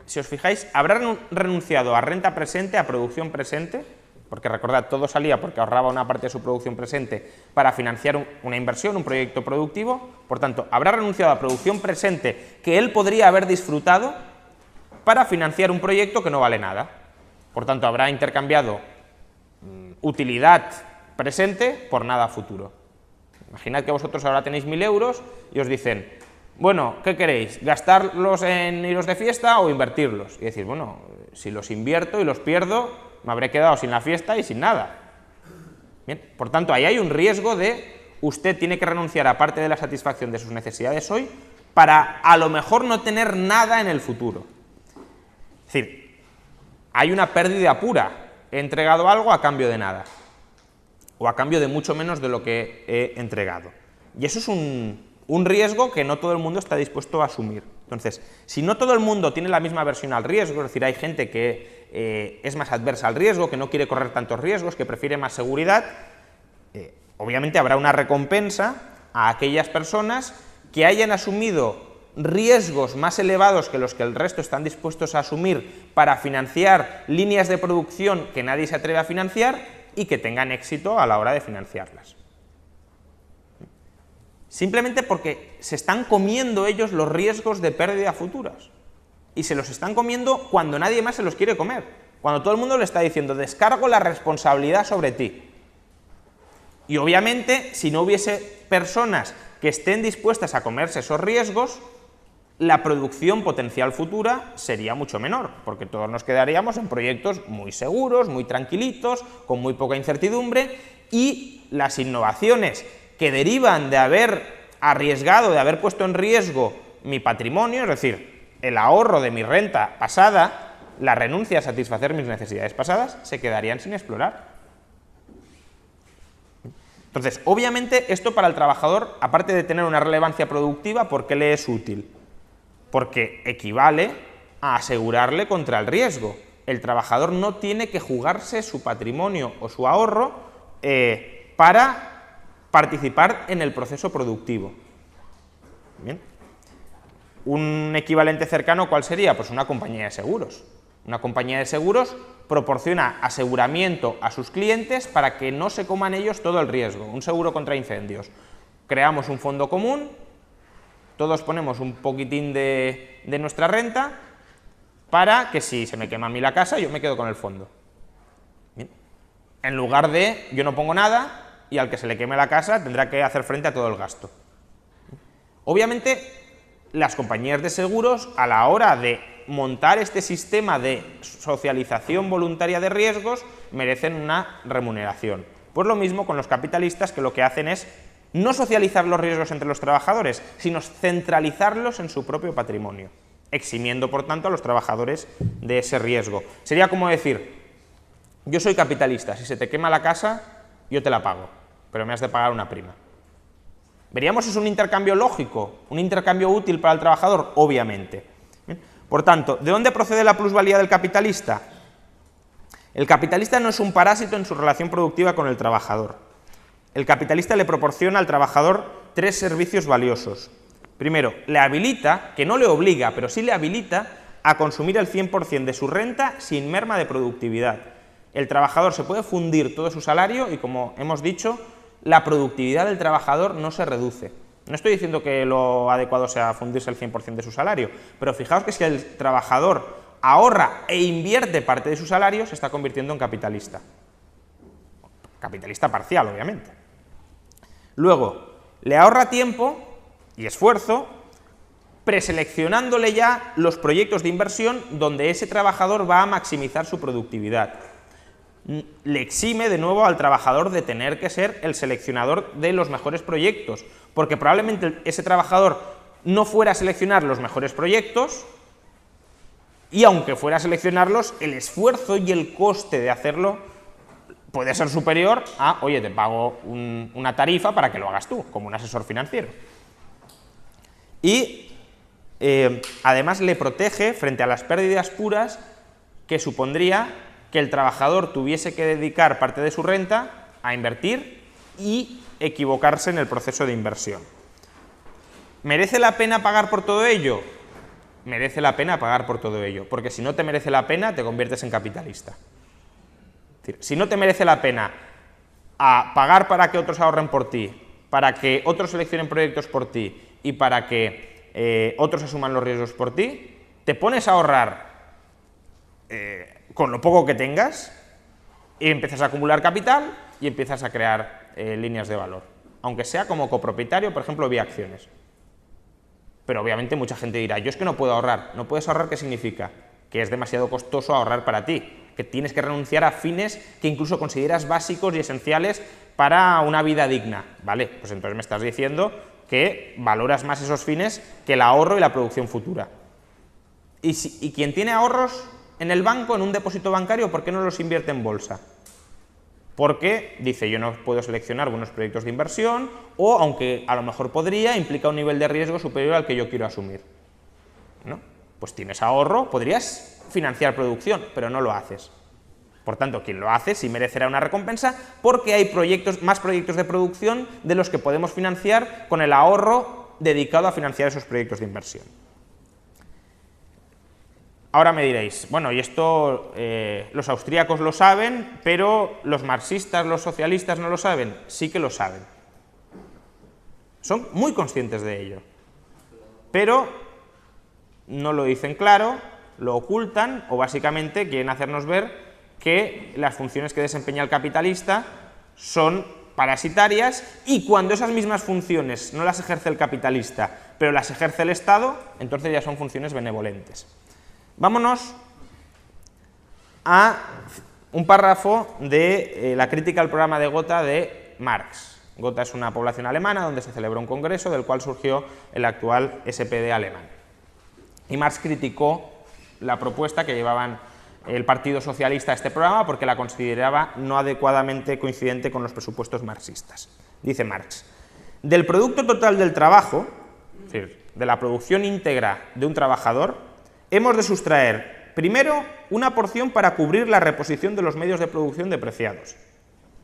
si os fijáis, habrá renunciado a renta presente, a producción presente, porque recordad, todo salía porque ahorraba una parte de su producción presente para financiar una inversión, un proyecto productivo, por tanto, habrá renunciado a producción presente que él podría haber disfrutado para financiar un proyecto que no vale nada. Por tanto, habrá intercambiado utilidad presente por nada futuro. Imaginad que vosotros ahora tenéis 1.000 euros y os dicen, bueno, ¿qué queréis? ¿Gastarlos en iros de fiesta o invertirlos? Y decís, bueno, si los invierto y los pierdo, me habré quedado sin la fiesta y sin nada. Bien, por tanto, ahí hay un riesgo de usted tiene que renunciar a parte de la satisfacción de sus necesidades hoy para a lo mejor no tener nada en el futuro. Es decir, hay una pérdida pura. He entregado algo a cambio de nada. O a cambio de mucho menos de lo que he entregado. Y eso es un riesgo que no todo el mundo está dispuesto a asumir. Entonces, si no todo el mundo tiene la misma aversión al riesgo, es decir, hay gente que es más adversa al riesgo, que no quiere correr tantos riesgos, que prefiere más seguridad, obviamente habrá una recompensa a aquellas personas que hayan asumido riesgos más elevados que los que el resto están dispuestos a asumir para financiar líneas de producción que nadie se atreve a financiar y que tengan éxito a la hora de financiarlas. Simplemente porque se están comiendo ellos los riesgos de pérdida futuras. Y se los están comiendo cuando nadie más se los quiere comer. Cuando todo el mundo le está diciendo, descargo la responsabilidad sobre ti. Y obviamente, si no hubiese personas que estén dispuestas a comerse esos riesgos, la producción potencial futura sería mucho menor, porque todos nos quedaríamos en proyectos muy seguros, muy tranquilitos, con muy poca incertidumbre, y las innovaciones que derivan de haber arriesgado, de haber puesto en riesgo mi patrimonio, es decir, el ahorro de mi renta pasada, la renuncia a satisfacer mis necesidades pasadas, se quedarían sin explorar. Entonces, obviamente, esto para el trabajador, aparte de tener una relevancia productiva, ¿por qué le es útil? Porque equivale a asegurarle contra el riesgo. El trabajador no tiene que jugarse su patrimonio o su ahorro para participar en el proceso productivo. Bien. Un equivalente cercano, ¿cuál sería? Pues una compañía de seguros. Una compañía de seguros proporciona aseguramiento a sus clientes para que no se coman ellos todo el riesgo. Un seguro contra incendios. Creamos un fondo común, todos ponemos un poquitín de nuestra renta para que si se me quema a mí la casa, yo me quedo con el fondo. Bien. En lugar de yo no pongo nada y al que se le queme la casa tendrá que hacer frente a todo el gasto. Obviamente, las compañías de seguros, a la hora de montar este sistema de socialización voluntaria de riesgos, merecen una remuneración. Pues lo mismo con los capitalistas, que lo que hacen es no socializar los riesgos entre los trabajadores, sino centralizarlos en su propio patrimonio, eximiendo, por tanto, a los trabajadores de ese riesgo. Sería como decir, yo soy capitalista, si se te quema la casa, yo te la pago, pero me has de pagar una prima. ¿Veríamos si es un intercambio lógico, un intercambio útil para el trabajador? Obviamente. Por tanto, ¿de dónde procede la plusvalía del capitalista? El capitalista no es un parásito en su relación productiva con el trabajador. El capitalista le proporciona al trabajador 3 servicios valiosos. Primero, le habilita, que no le obliga, pero sí le habilita a consumir el 100% de su renta sin merma de productividad. El trabajador se puede fundir todo su salario y, como hemos dicho, la productividad del trabajador no se reduce. No estoy diciendo que lo adecuado sea fundirse el 100% de su salario, pero fijaos que si el trabajador ahorra e invierte parte de su salario, se está convirtiendo en capitalista. Capitalista parcial, obviamente. Luego, le ahorra tiempo y esfuerzo preseleccionándole ya los proyectos de inversión donde ese trabajador va a maximizar su productividad. Le exime de nuevo al trabajador de tener que ser el seleccionador de los mejores proyectos, porque probablemente ese trabajador no fuera a seleccionar los mejores proyectos, y aunque fuera a seleccionarlos, el esfuerzo y el coste de hacerlo puede ser superior a, oye, te pago una tarifa para que lo hagas tú, como un asesor financiero. Y además le protege frente a las pérdidas puras que supondría que el trabajador tuviese que dedicar parte de su renta a invertir y equivocarse en el proceso de inversión. ¿Merece la pena pagar por todo ello? Merece la pena pagar por todo ello, porque si no te merece la pena, te conviertes en capitalista. Es decir, si no te merece la pena pagar para que otros ahorren por ti, para que otros seleccionen proyectos por ti y para que otros asuman los riesgos por ti, te pones a ahorrar con lo poco que tengas y empiezas a acumular capital y empiezas a crear líneas de valor, aunque sea como copropietario, por ejemplo, vía acciones. Pero obviamente mucha gente dirá, yo es que no puedo ahorrar. ¿No puedes ahorrar qué significa? Que es demasiado costoso ahorrar para ti, que tienes que renunciar a fines que incluso consideras básicos y esenciales para una vida digna. Vale, pues entonces me estás diciendo que valoras más esos fines que el ahorro y la producción futura. Y quien tiene ahorros en el banco, en un depósito bancario, ¿por qué no los invierte en bolsa? Porque dice, yo no puedo seleccionar buenos proyectos de inversión, o aunque a lo mejor podría, implica un nivel de riesgo superior al que yo quiero asumir, ¿no? Pues tienes ahorro, podrías financiar producción, pero no lo haces. Por tanto, quien lo hace sí merecerá una recompensa, porque hay más proyectos de producción de los que podemos financiar con el ahorro dedicado a financiar esos proyectos de inversión. Ahora me diréis, bueno, y esto los austríacos lo saben, pero los marxistas, los socialistas no lo saben. Sí que lo saben. Son muy conscientes de ello. Pero no lo dicen claro, lo ocultan o básicamente quieren hacernos ver que las funciones que desempeña el capitalista son parasitarias y cuando esas mismas funciones no las ejerce el capitalista, pero las ejerce el Estado, entonces ya son funciones benevolentes. Vámonos a un párrafo de la crítica al programa de Gotha de Marx. Gotha es una población alemana donde se celebró un congreso del cual surgió el actual SPD alemán. Y Marx criticó la propuesta que llevaban el Partido Socialista a este programa porque la consideraba no adecuadamente coincidente con los presupuestos marxistas. Dice Marx, del producto total del trabajo, es decir, de la producción íntegra de un trabajador, hemos de sustraer, primero, una porción para cubrir la reposición de los medios de producción depreciados.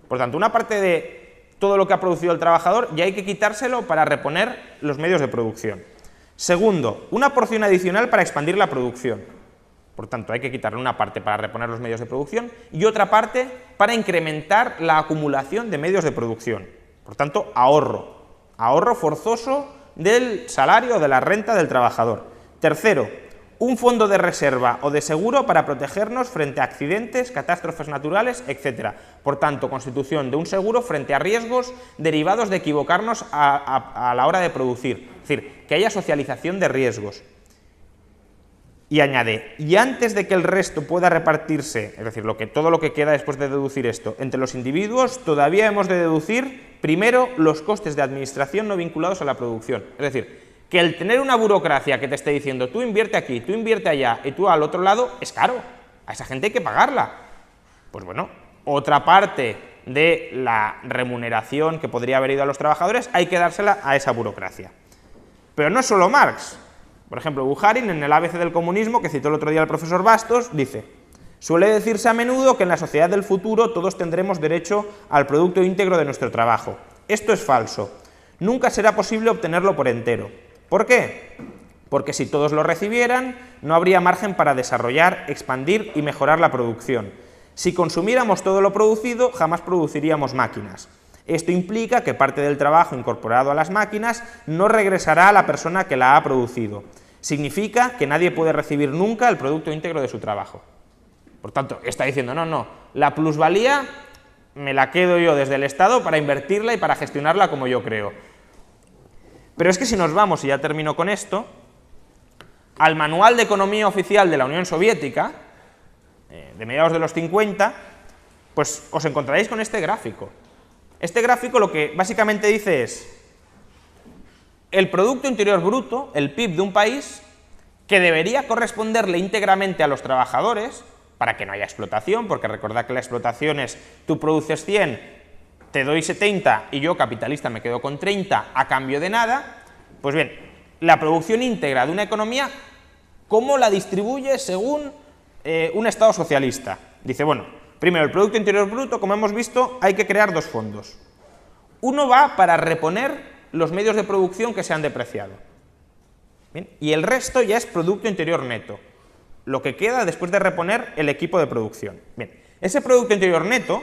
Por tanto, una parte de todo lo que ha producido el trabajador ya hay que quitárselo para reponer los medios de producción. Segundo, una porción adicional para expandir la producción. Por tanto, hay que quitarle una parte para reponer los medios de producción y otra parte para incrementar la acumulación de medios de producción. Por tanto, ahorro. Ahorro forzoso del salario o de la renta del trabajador. Tercero, un fondo de reserva o de seguro para protegernos frente a accidentes, catástrofes naturales, etc. Por tanto, constitución de un seguro frente a riesgos derivados de equivocarnos a la hora de producir. Es decir, que haya socialización de riesgos. Y añade, y antes de que el resto pueda repartirse, es decir, todo lo que queda después de deducir esto, entre los individuos, todavía hemos de deducir primero los costes de administración no vinculados a la producción. Es decir, que el tener una burocracia que te esté diciendo tú invierte aquí, tú invierte allá y tú al otro lado, es caro. A esa gente hay que pagarla. Pues bueno, otra parte de la remuneración que podría haber ido a los trabajadores hay que dársela a esa burocracia. Pero no es solo Marx. Por ejemplo, Bukharin, en el ABC del comunismo, que citó el otro día el profesor Bastos, dice: suele decirse a menudo que en la sociedad del futuro todos tendremos derecho al producto íntegro de nuestro trabajo. Esto es falso. Nunca será posible obtenerlo por entero. ¿Por qué? Porque si todos lo recibieran, no habría margen para desarrollar, expandir y mejorar la producción. Si consumiéramos todo lo producido, jamás produciríamos máquinas. Esto implica que parte del trabajo incorporado a las máquinas no regresará a la persona que la ha producido. Significa que nadie puede recibir nunca el producto íntegro de su trabajo. Por tanto, está diciendo, no, la plusvalía me la quedo yo desde el Estado para invertirla y para gestionarla como yo creo. Pero es que si nos vamos, y ya termino con esto, al Manual de Economía Oficial de la Unión Soviética, de mediados de los 50, pues os encontraréis con este gráfico. Este gráfico lo que básicamente dice es el Producto Interior Bruto, el PIB de un país, que debería corresponderle íntegramente a los trabajadores para que no haya explotación, porque recordad que la explotación es tú produces 100, te doy 70 y yo, capitalista, me quedo con 30 a cambio de nada. Pues bien, la producción íntegra de una economía, ¿cómo la distribuye según un Estado socialista? Dice, bueno, primero, el Producto Interior Bruto, como hemos visto, hay que crear dos fondos. Uno va para reponer los medios de producción que se han depreciado. ¿Bien? Y el resto ya es Producto Interior Neto, lo que queda después de reponer el equipo de producción. Bien, ese Producto Interior Neto,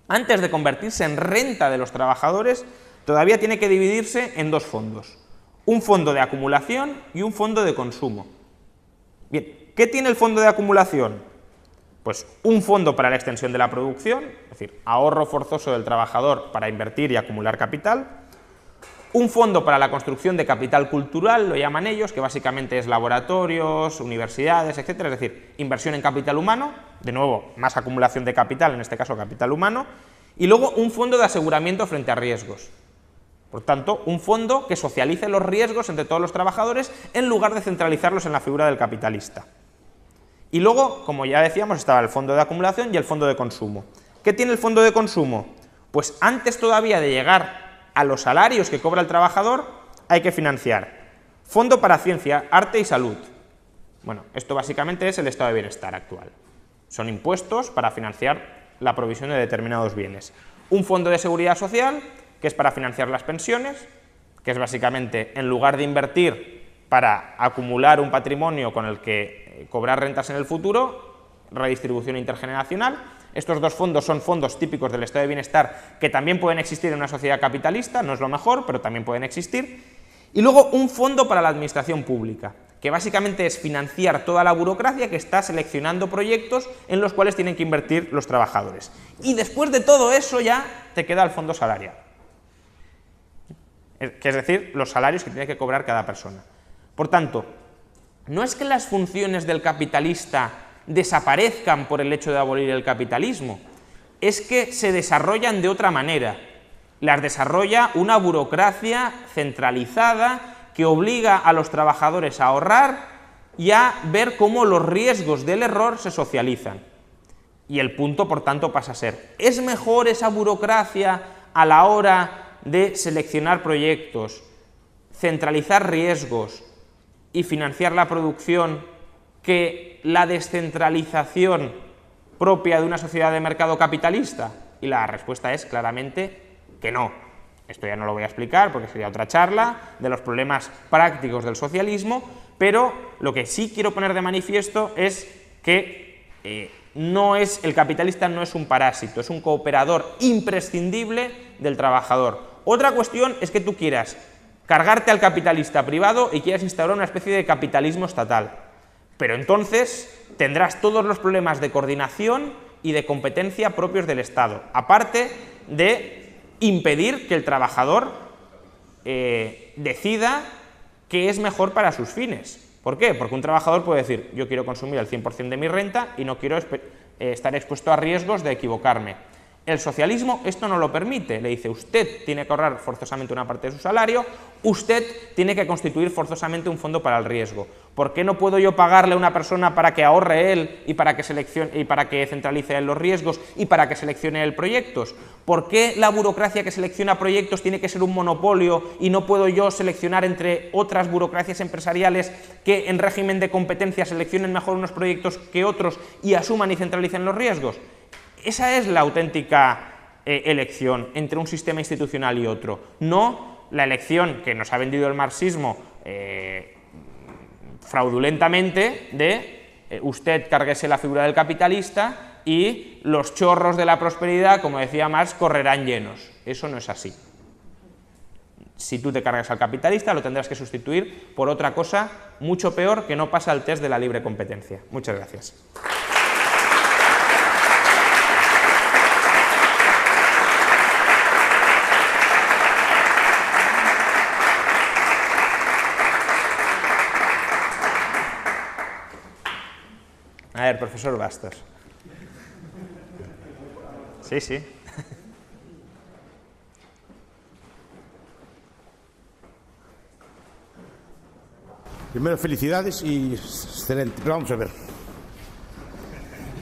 antes de convertirse en renta de los trabajadores, todavía tiene que dividirse en dos fondos. Un fondo de acumulación y un fondo de consumo. Bien, ¿qué tiene el fondo de acumulación? Pues un fondo para la extensión de la producción, es decir, ahorro forzoso del trabajador para invertir y acumular capital. Un fondo para la construcción de capital cultural, lo llaman ellos, que básicamente es laboratorios, universidades, etcétera, es decir, inversión en capital humano, de nuevo, más acumulación de capital, en este caso capital humano, y luego un fondo de aseguramiento frente a riesgos. Por tanto, un fondo que socialice los riesgos entre todos los trabajadores en lugar de centralizarlos en la figura del capitalista. Y luego, como ya decíamos, estaba el fondo de acumulación y el fondo de consumo. ¿Qué tiene el fondo de consumo? Pues antes todavía de llegar a los salarios que cobra el trabajador, hay que financiar fondo para ciencia, arte y salud. Bueno, esto básicamente es el estado de bienestar actual. Son impuestos para financiar la provisión de determinados bienes. Un fondo de seguridad social, que es para financiar las pensiones, que es básicamente, en lugar de invertir para acumular un patrimonio con el que cobrar rentas en el futuro, redistribución intergeneracional. Estos dos fondos son fondos típicos del estado de bienestar que también pueden existir en una sociedad capitalista, no es lo mejor, pero también pueden existir. Y luego un fondo para la administración pública, que básicamente es financiar toda la burocracia que está seleccionando proyectos en los cuales tienen que invertir los trabajadores. Y después de todo eso ya te queda el fondo salarial, que es decir, los salarios que tiene que cobrar cada persona. Por tanto, no es que las funciones del capitalista desaparezcan por el hecho de abolir el capitalismo, es que se desarrollan de otra manera. Las desarrolla una burocracia centralizada que obliga a los trabajadores a ahorrar y a ver cómo los riesgos del error se socializan. Y el punto, por tanto, pasa a ser, ¿es mejor esa burocracia a la hora de seleccionar proyectos, centralizar riesgos y financiar la producción que la descentralización propia de una sociedad de mercado capitalista? Y la respuesta es claramente que no. Esto ya no lo voy a explicar porque sería otra charla de los problemas prácticos del socialismo, pero lo que sí quiero poner de manifiesto es que el capitalista no es un parásito, es un cooperador imprescindible del trabajador. Otra cuestión es que tú quieras cargarte al capitalista privado y quieras instaurar una especie de capitalismo estatal. Pero entonces tendrás todos los problemas de coordinación y de competencia propios del Estado, aparte de impedir que el trabajador decida qué es mejor para sus fines. ¿Por qué? Porque un trabajador puede decir, yo quiero consumir el 100% de mi renta y no quiero estar expuesto a riesgos de equivocarme. El socialismo esto no lo permite, le dice, usted tiene que ahorrar forzosamente una parte de su salario, usted tiene que constituir forzosamente un fondo para el riesgo. ¿Por qué no puedo yo pagarle a una persona para que ahorre él y para que centralice él los riesgos y para que seleccione él proyectos? ¿Por qué la burocracia que selecciona proyectos tiene que ser un monopolio y no puedo yo seleccionar entre otras burocracias empresariales que en régimen de competencia seleccionen mejor unos proyectos que otros y asuman y centralicen los riesgos? Esa es la auténtica elección entre un sistema institucional y otro, no la elección que nos ha vendido el marxismo fraudulentamente de usted cárguese la figura del capitalista y los chorros de la prosperidad, como decía Marx, correrán llenos. Eso no es así. Si tú te cargas al capitalista, lo tendrás que sustituir por otra cosa mucho peor que no pasa el test de la libre competencia. Muchas gracias. A ver, profesor Bastos. Sí, sí. Primero, felicidades y excelente. Pero vamos a ver.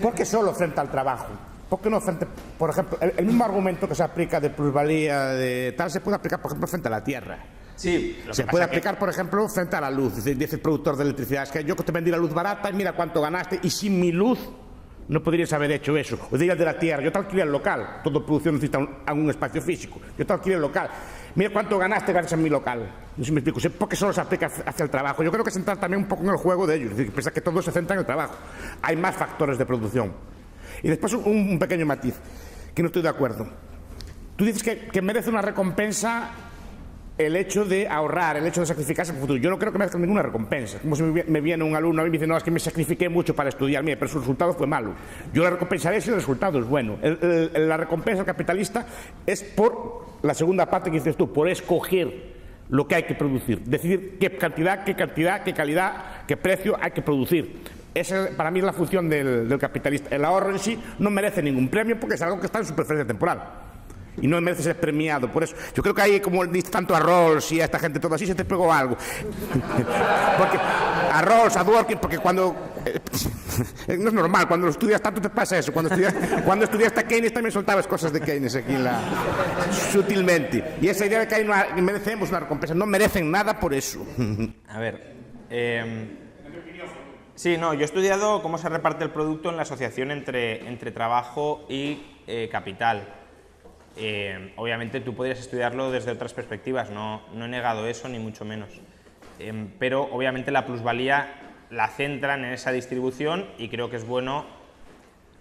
¿Por qué solo frente al trabajo? ¿Por qué no frente, por ejemplo, el mismo argumento que se aplica de plusvalía de tal se puede aplicar, por ejemplo, frente a la tierra? Sí, se puede aplicar, por ejemplo, frente a la luz. Dice el productor de electricidad, es que yo te vendí la luz barata y mira cuánto ganaste y sin mi luz no podrías haber hecho eso. O dirías de la tierra, yo te alquilé el local, toda producción necesita un espacio físico, yo te alquilé el local, mira cuánto ganaste gracias a mi local. No sé si me explico, ¿por qué solo se aplica hacia el trabajo? Yo creo que se centra también un poco en el juego de ellos, es decir, piensa que todo se centra en el trabajo. Hay más factores de producción. Y después un pequeño matiz, que no estoy de acuerdo. Tú dices que merece una recompensa el hecho de ahorrar, el hecho de sacrificarse en el futuro. Yo no creo que merezca ninguna recompensa. Como si me viene un alumno a mí y me dice, no, es que me sacrifiqué mucho para estudiar, mire, pero su resultado fue malo. Yo le recompensaré si el resultado es bueno. La recompensa capitalista es por la segunda parte que dices tú, por escoger lo que hay que producir. Decidir qué cantidad, qué calidad, qué precio hay que producir. Esa para mí es la función del capitalista. El ahorro en sí no merece ningún premio porque es algo que está en su preferencia temporal. Y no merece ser premiado. Por eso, yo creo que ahí, como dice tanto a Rawls y a esta gente todo así, se te pegó algo. Porque a Rawls, a Dworkin, porque cuando... no es normal, cuando lo estudias tanto te pasa eso. Cuando estudiaste a Keynes también soltabas cosas de Keynes aquí sutilmente. Y esa idea de que merecemos una recompensa, no merecen nada por eso. A ver... Sí, no, yo he estudiado cómo se reparte el producto en la asociación entre trabajo y capital. Obviamente tú podrías estudiarlo desde otras perspectivas, no he negado eso ni mucho menos, pero obviamente la plusvalía la centran en esa distribución y creo que es bueno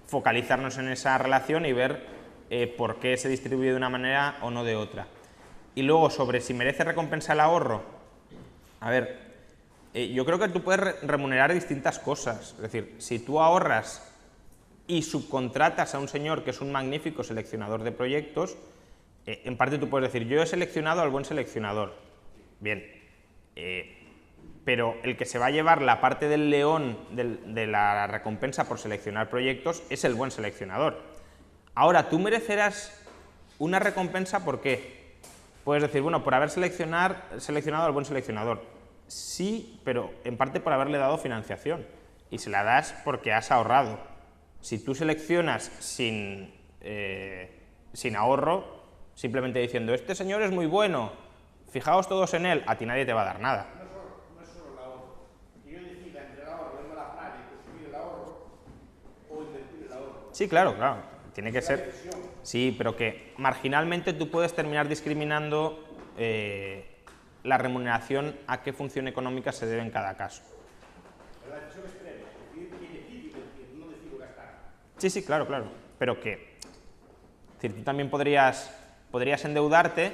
focalizarnos en esa relación y ver por qué se distribuye de una manera o no de otra. Y luego sobre si merece recompensa el ahorro, a ver, yo creo que tú puedes remunerar distintas cosas, es decir, si tú ahorras y subcontratas a un señor que es un magnífico seleccionador de proyectos, en parte tú puedes decir, yo he seleccionado al buen seleccionador. Bien, pero el que se va a llevar la parte del león de la recompensa por seleccionar proyectos es el buen seleccionador. Ahora, tú merecerás una recompensa, ¿por qué? Puedes decir, bueno, por haber seleccionado al buen seleccionador. Sí, pero en parte por haberle dado financiación. Y se la das porque has ahorrado. Si tú seleccionas sin ahorro, simplemente diciendo, este señor es muy bueno, fijaos todos en él, a ti nadie te va a dar nada. No es solo el ahorro. Que yo decida entre el ahorro, irme a la playa y consumir el ahorro, o invertir el ahorro. Sí, claro. Tiene que ser. Sí, pero que marginalmente tú puedes terminar discriminando la remuneración a qué función económica se debe en cada caso. La decisión es previa. No decido gastar. Sí, claro. Pero que, es decir, tú también podrías endeudarte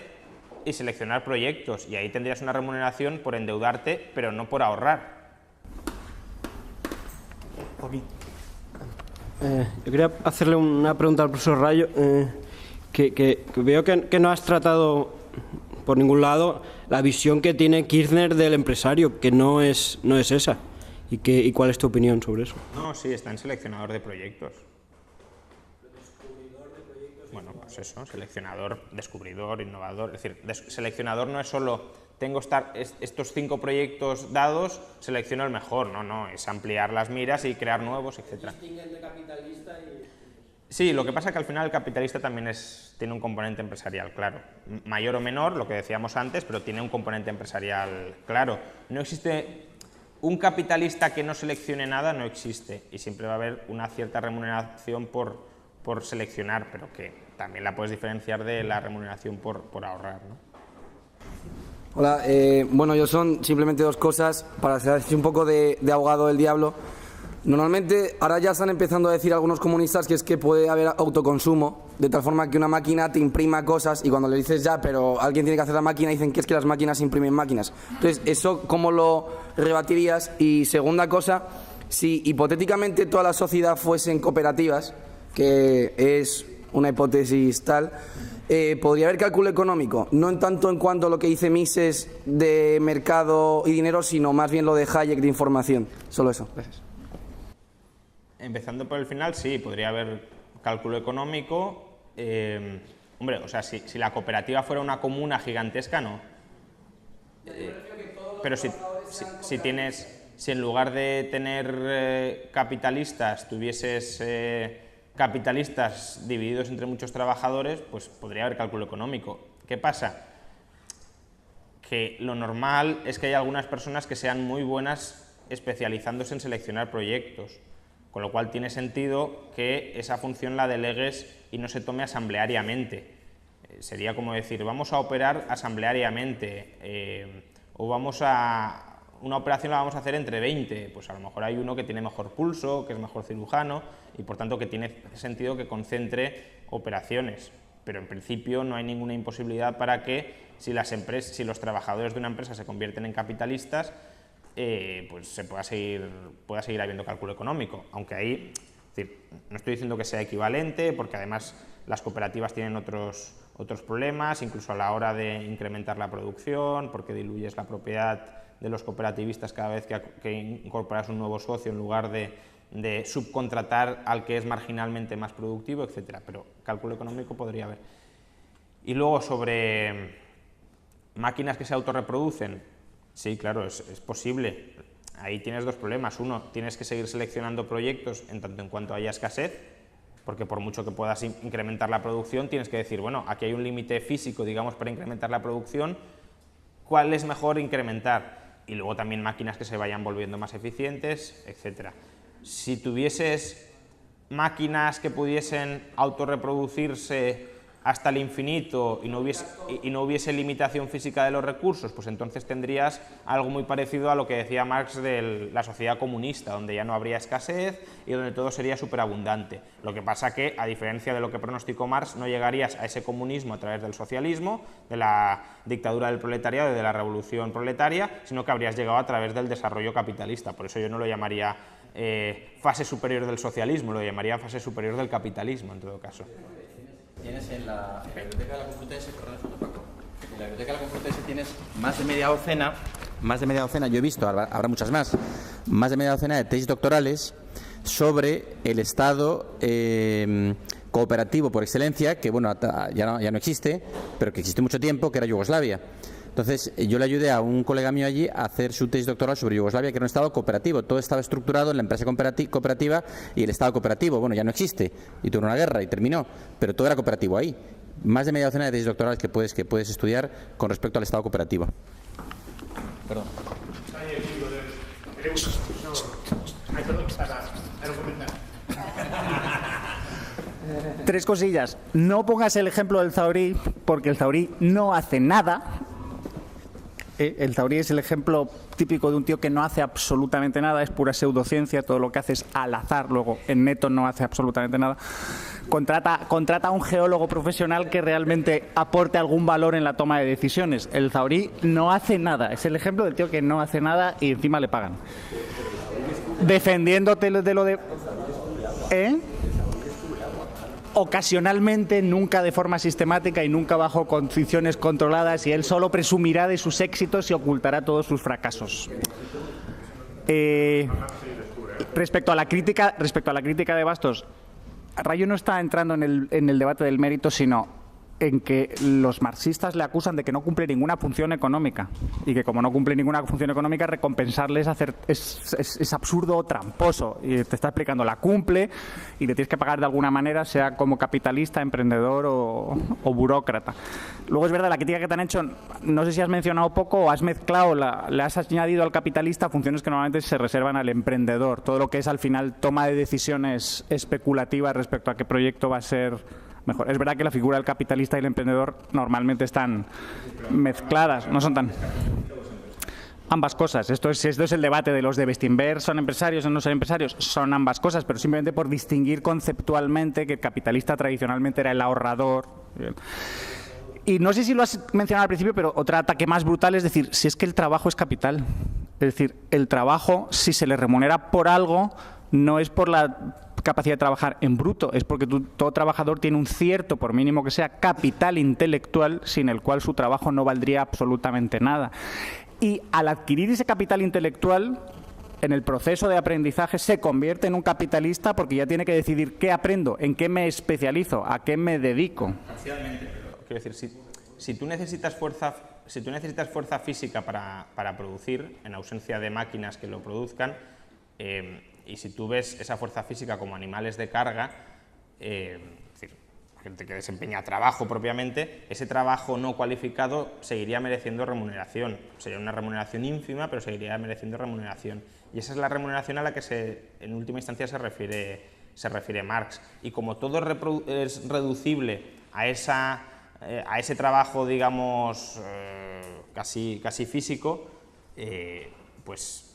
y seleccionar proyectos, y ahí tendrías una remuneración por endeudarte, pero no por ahorrar. Yo quería hacerle una pregunta al profesor Rayo, que veo que no has tratado por ningún lado la visión que tiene Kirchner del empresario, que no es esa. ¿Y cuál es tu opinión sobre eso? No, sí, está en seleccionador de proyectos. Bueno, pues eso, seleccionador, descubridor, innovador. Es decir, seleccionador no es solo tengo estos 5 proyectos dados, selecciono el mejor. No, es ampliar las miras y crear nuevos, etc. Sí, lo que pasa es que al final el capitalista también tiene un componente empresarial, claro. Mayor o menor, lo que decíamos antes, pero tiene un componente empresarial claro. No existe un capitalista que no seleccione nada, no existe. Y siempre va a haber una cierta remuneración por seleccionar, pero que también la puedes diferenciar de la remuneración por ahorrar, ¿no? Hola, bueno, yo son simplemente 2 cosas para hacer un poco de abogado del diablo. Normalmente, ahora ya están empezando a decir algunos comunistas que es que puede haber autoconsumo, de tal forma que una máquina te imprima cosas y cuando le dices ya, pero alguien tiene que hacer la máquina, dicen que es que las máquinas imprimen máquinas. Entonces, ¿eso cómo lo rebatirías? Y segunda cosa, si hipotéticamente toda la sociedad fuesen cooperativas, que es una hipótesis tal, podría haber cálculo económico, no en tanto en cuanto a lo que dice Mises de mercado y dinero, sino más bien lo de Hayek de información. Solo eso. Gracias. Empezando por el final, sí, podría haber cálculo económico. Hombre, o sea, si la cooperativa fuera una comuna gigantesca, no. Pero si en lugar de tener capitalistas tuvieses capitalistas divididos entre muchos trabajadores, pues podría haber cálculo económico. ¿Qué pasa? Que lo normal es que haya algunas personas que sean muy buenas especializándose en seleccionar proyectos, con lo cual tiene sentido que esa función la delegues y no se tome asambleariamente. Sería como decir, vamos a operar asambleariamente, o una operación la vamos a hacer entre 20, pues a lo mejor hay uno que tiene mejor pulso, que es mejor cirujano, y por tanto que tiene sentido que concentre operaciones. Pero en principio no hay ninguna imposibilidad para que si los trabajadores de una empresa se convierten en capitalistas, pues se pueda seguir habiendo cálculo económico, aunque ahí, es decir, no estoy diciendo que sea equivalente, porque además las cooperativas tienen otros problemas, incluso a la hora de incrementar la producción, porque diluyes la propiedad de los cooperativistas cada vez que incorporas un nuevo socio en lugar de subcontratar al que es marginalmente más productivo, etcétera. Pero cálculo económico podría haber. Y luego sobre máquinas que se autorreproducen, sí, claro, es posible. Ahí tienes 2 problemas. Uno, tienes que seguir seleccionando proyectos en tanto en cuanto haya escasez, porque por mucho que puedas incrementar la producción, tienes que decir, bueno, aquí hay un límite físico, digamos, para incrementar la producción, ¿cuál es mejor incrementar? Y luego también máquinas que se vayan volviendo más eficientes, etcétera. Si tuvieses máquinas que pudiesen autorreproducirse hasta el infinito y no hubiese limitación física de los recursos, pues entonces tendrías algo muy parecido a lo que decía Marx de la sociedad comunista, donde ya no habría escasez y donde todo sería superabundante. Lo que pasa que, a diferencia de lo que pronosticó Marx, no llegarías a ese comunismo a través del socialismo, de la dictadura del proletariado y de la revolución proletaria, sino que habrías llegado a través del desarrollo capitalista. Por eso yo no lo llamaría fase superior del socialismo, lo llamaría fase superior del capitalismo, en todo caso. Tienes en la biblioteca de la Complutense, perdón, Paco, en la biblioteca de la Complutense tienes más de media docena, yo he visto, habrá muchas más de media docena de tesis doctorales sobre el Estado cooperativo por excelencia, que bueno, ya no existe, pero que existió mucho tiempo, que era Yugoslavia. Entonces, yo le ayudé a un colega mío allí a hacer su tesis doctoral sobre Yugoslavia, que era un Estado cooperativo. Todo estaba estructurado en la empresa cooperativa y el Estado cooperativo, bueno, ya no existe, y tuvo una guerra y terminó, pero todo era cooperativo ahí. Más de media docena de tesis doctorales que puedes estudiar con respecto al Estado cooperativo. Perdón. Tres cosillas. No pongas el ejemplo del Zaurí, porque el Zaurí no hace nada. El Zaurí es el ejemplo típico de un tío que no hace absolutamente nada, es pura pseudociencia, todo lo que hace es al azar, luego en neto no hace absolutamente nada. Contrata a un geólogo profesional que realmente aporte algún valor en la toma de decisiones. El Zaurí no hace nada, es el ejemplo del tío que no hace nada y encima le pagan. Defendiéndote de lo de... ocasionalmente, nunca de forma sistemática y nunca bajo condiciones controladas, y él solo presumirá de sus éxitos y ocultará todos sus fracasos. Respecto a la crítica de Bastos, Rayo no está entrando en el debate del mérito, sino en que los marxistas le acusan de que no cumple ninguna función económica, y que como no cumple ninguna función económica, recompensarles es absurdo o tramposo. Y te está explicando, la cumple y le tienes que pagar de alguna manera, sea como capitalista, emprendedor o burócrata. Luego es verdad, la crítica que te han hecho, no sé si has mencionado poco o has mezclado, le has añadido al capitalista funciones que normalmente se reservan al emprendedor, todo lo que es al final toma de decisiones especulativas respecto a qué proyecto va a ser mejor. Es verdad que la figura del capitalista y el emprendedor normalmente están mezcladas, no son tan... Ambas cosas. Esto es el debate de los de Bestinver, ¿son empresarios o no son empresarios? Son ambas cosas, pero simplemente por distinguir conceptualmente que el capitalista tradicionalmente era el ahorrador. Y no sé si lo has mencionado al principio, pero otro ataque más brutal es decir, si es que el trabajo es capital. Es decir, el trabajo, si se le remunera por algo, no es por la capacidad de trabajar en bruto, es porque todo trabajador tiene un cierto, por mínimo que sea, capital intelectual sin el cual su trabajo no valdría absolutamente nada. Y al adquirir ese capital intelectual, en el proceso de aprendizaje se convierte en un capitalista porque ya tiene que decidir qué aprendo, en qué me especializo, a qué me dedico. Parcialmente, pero quiero decir, si tú necesitas fuerza física para producir, en ausencia de máquinas que lo produzcan, y si tú ves esa fuerza física como animales de carga, es decir, gente que desempeña trabajo propiamente, ese trabajo no cualificado seguiría mereciendo remuneración. Sería una remuneración ínfima, pero seguiría mereciendo remuneración. Y esa es la remuneración a la que en última instancia se refiere Marx. Y como todo es reducible a ese trabajo, digamos, casi físico, pues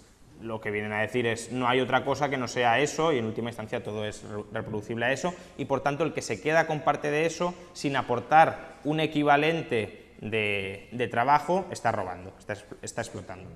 lo que vienen a decir es no hay otra cosa que no sea eso, y en última instancia todo es reproducible a eso, y por tanto el que se queda con parte de eso sin aportar un equivalente de trabajo está robando, está explotando.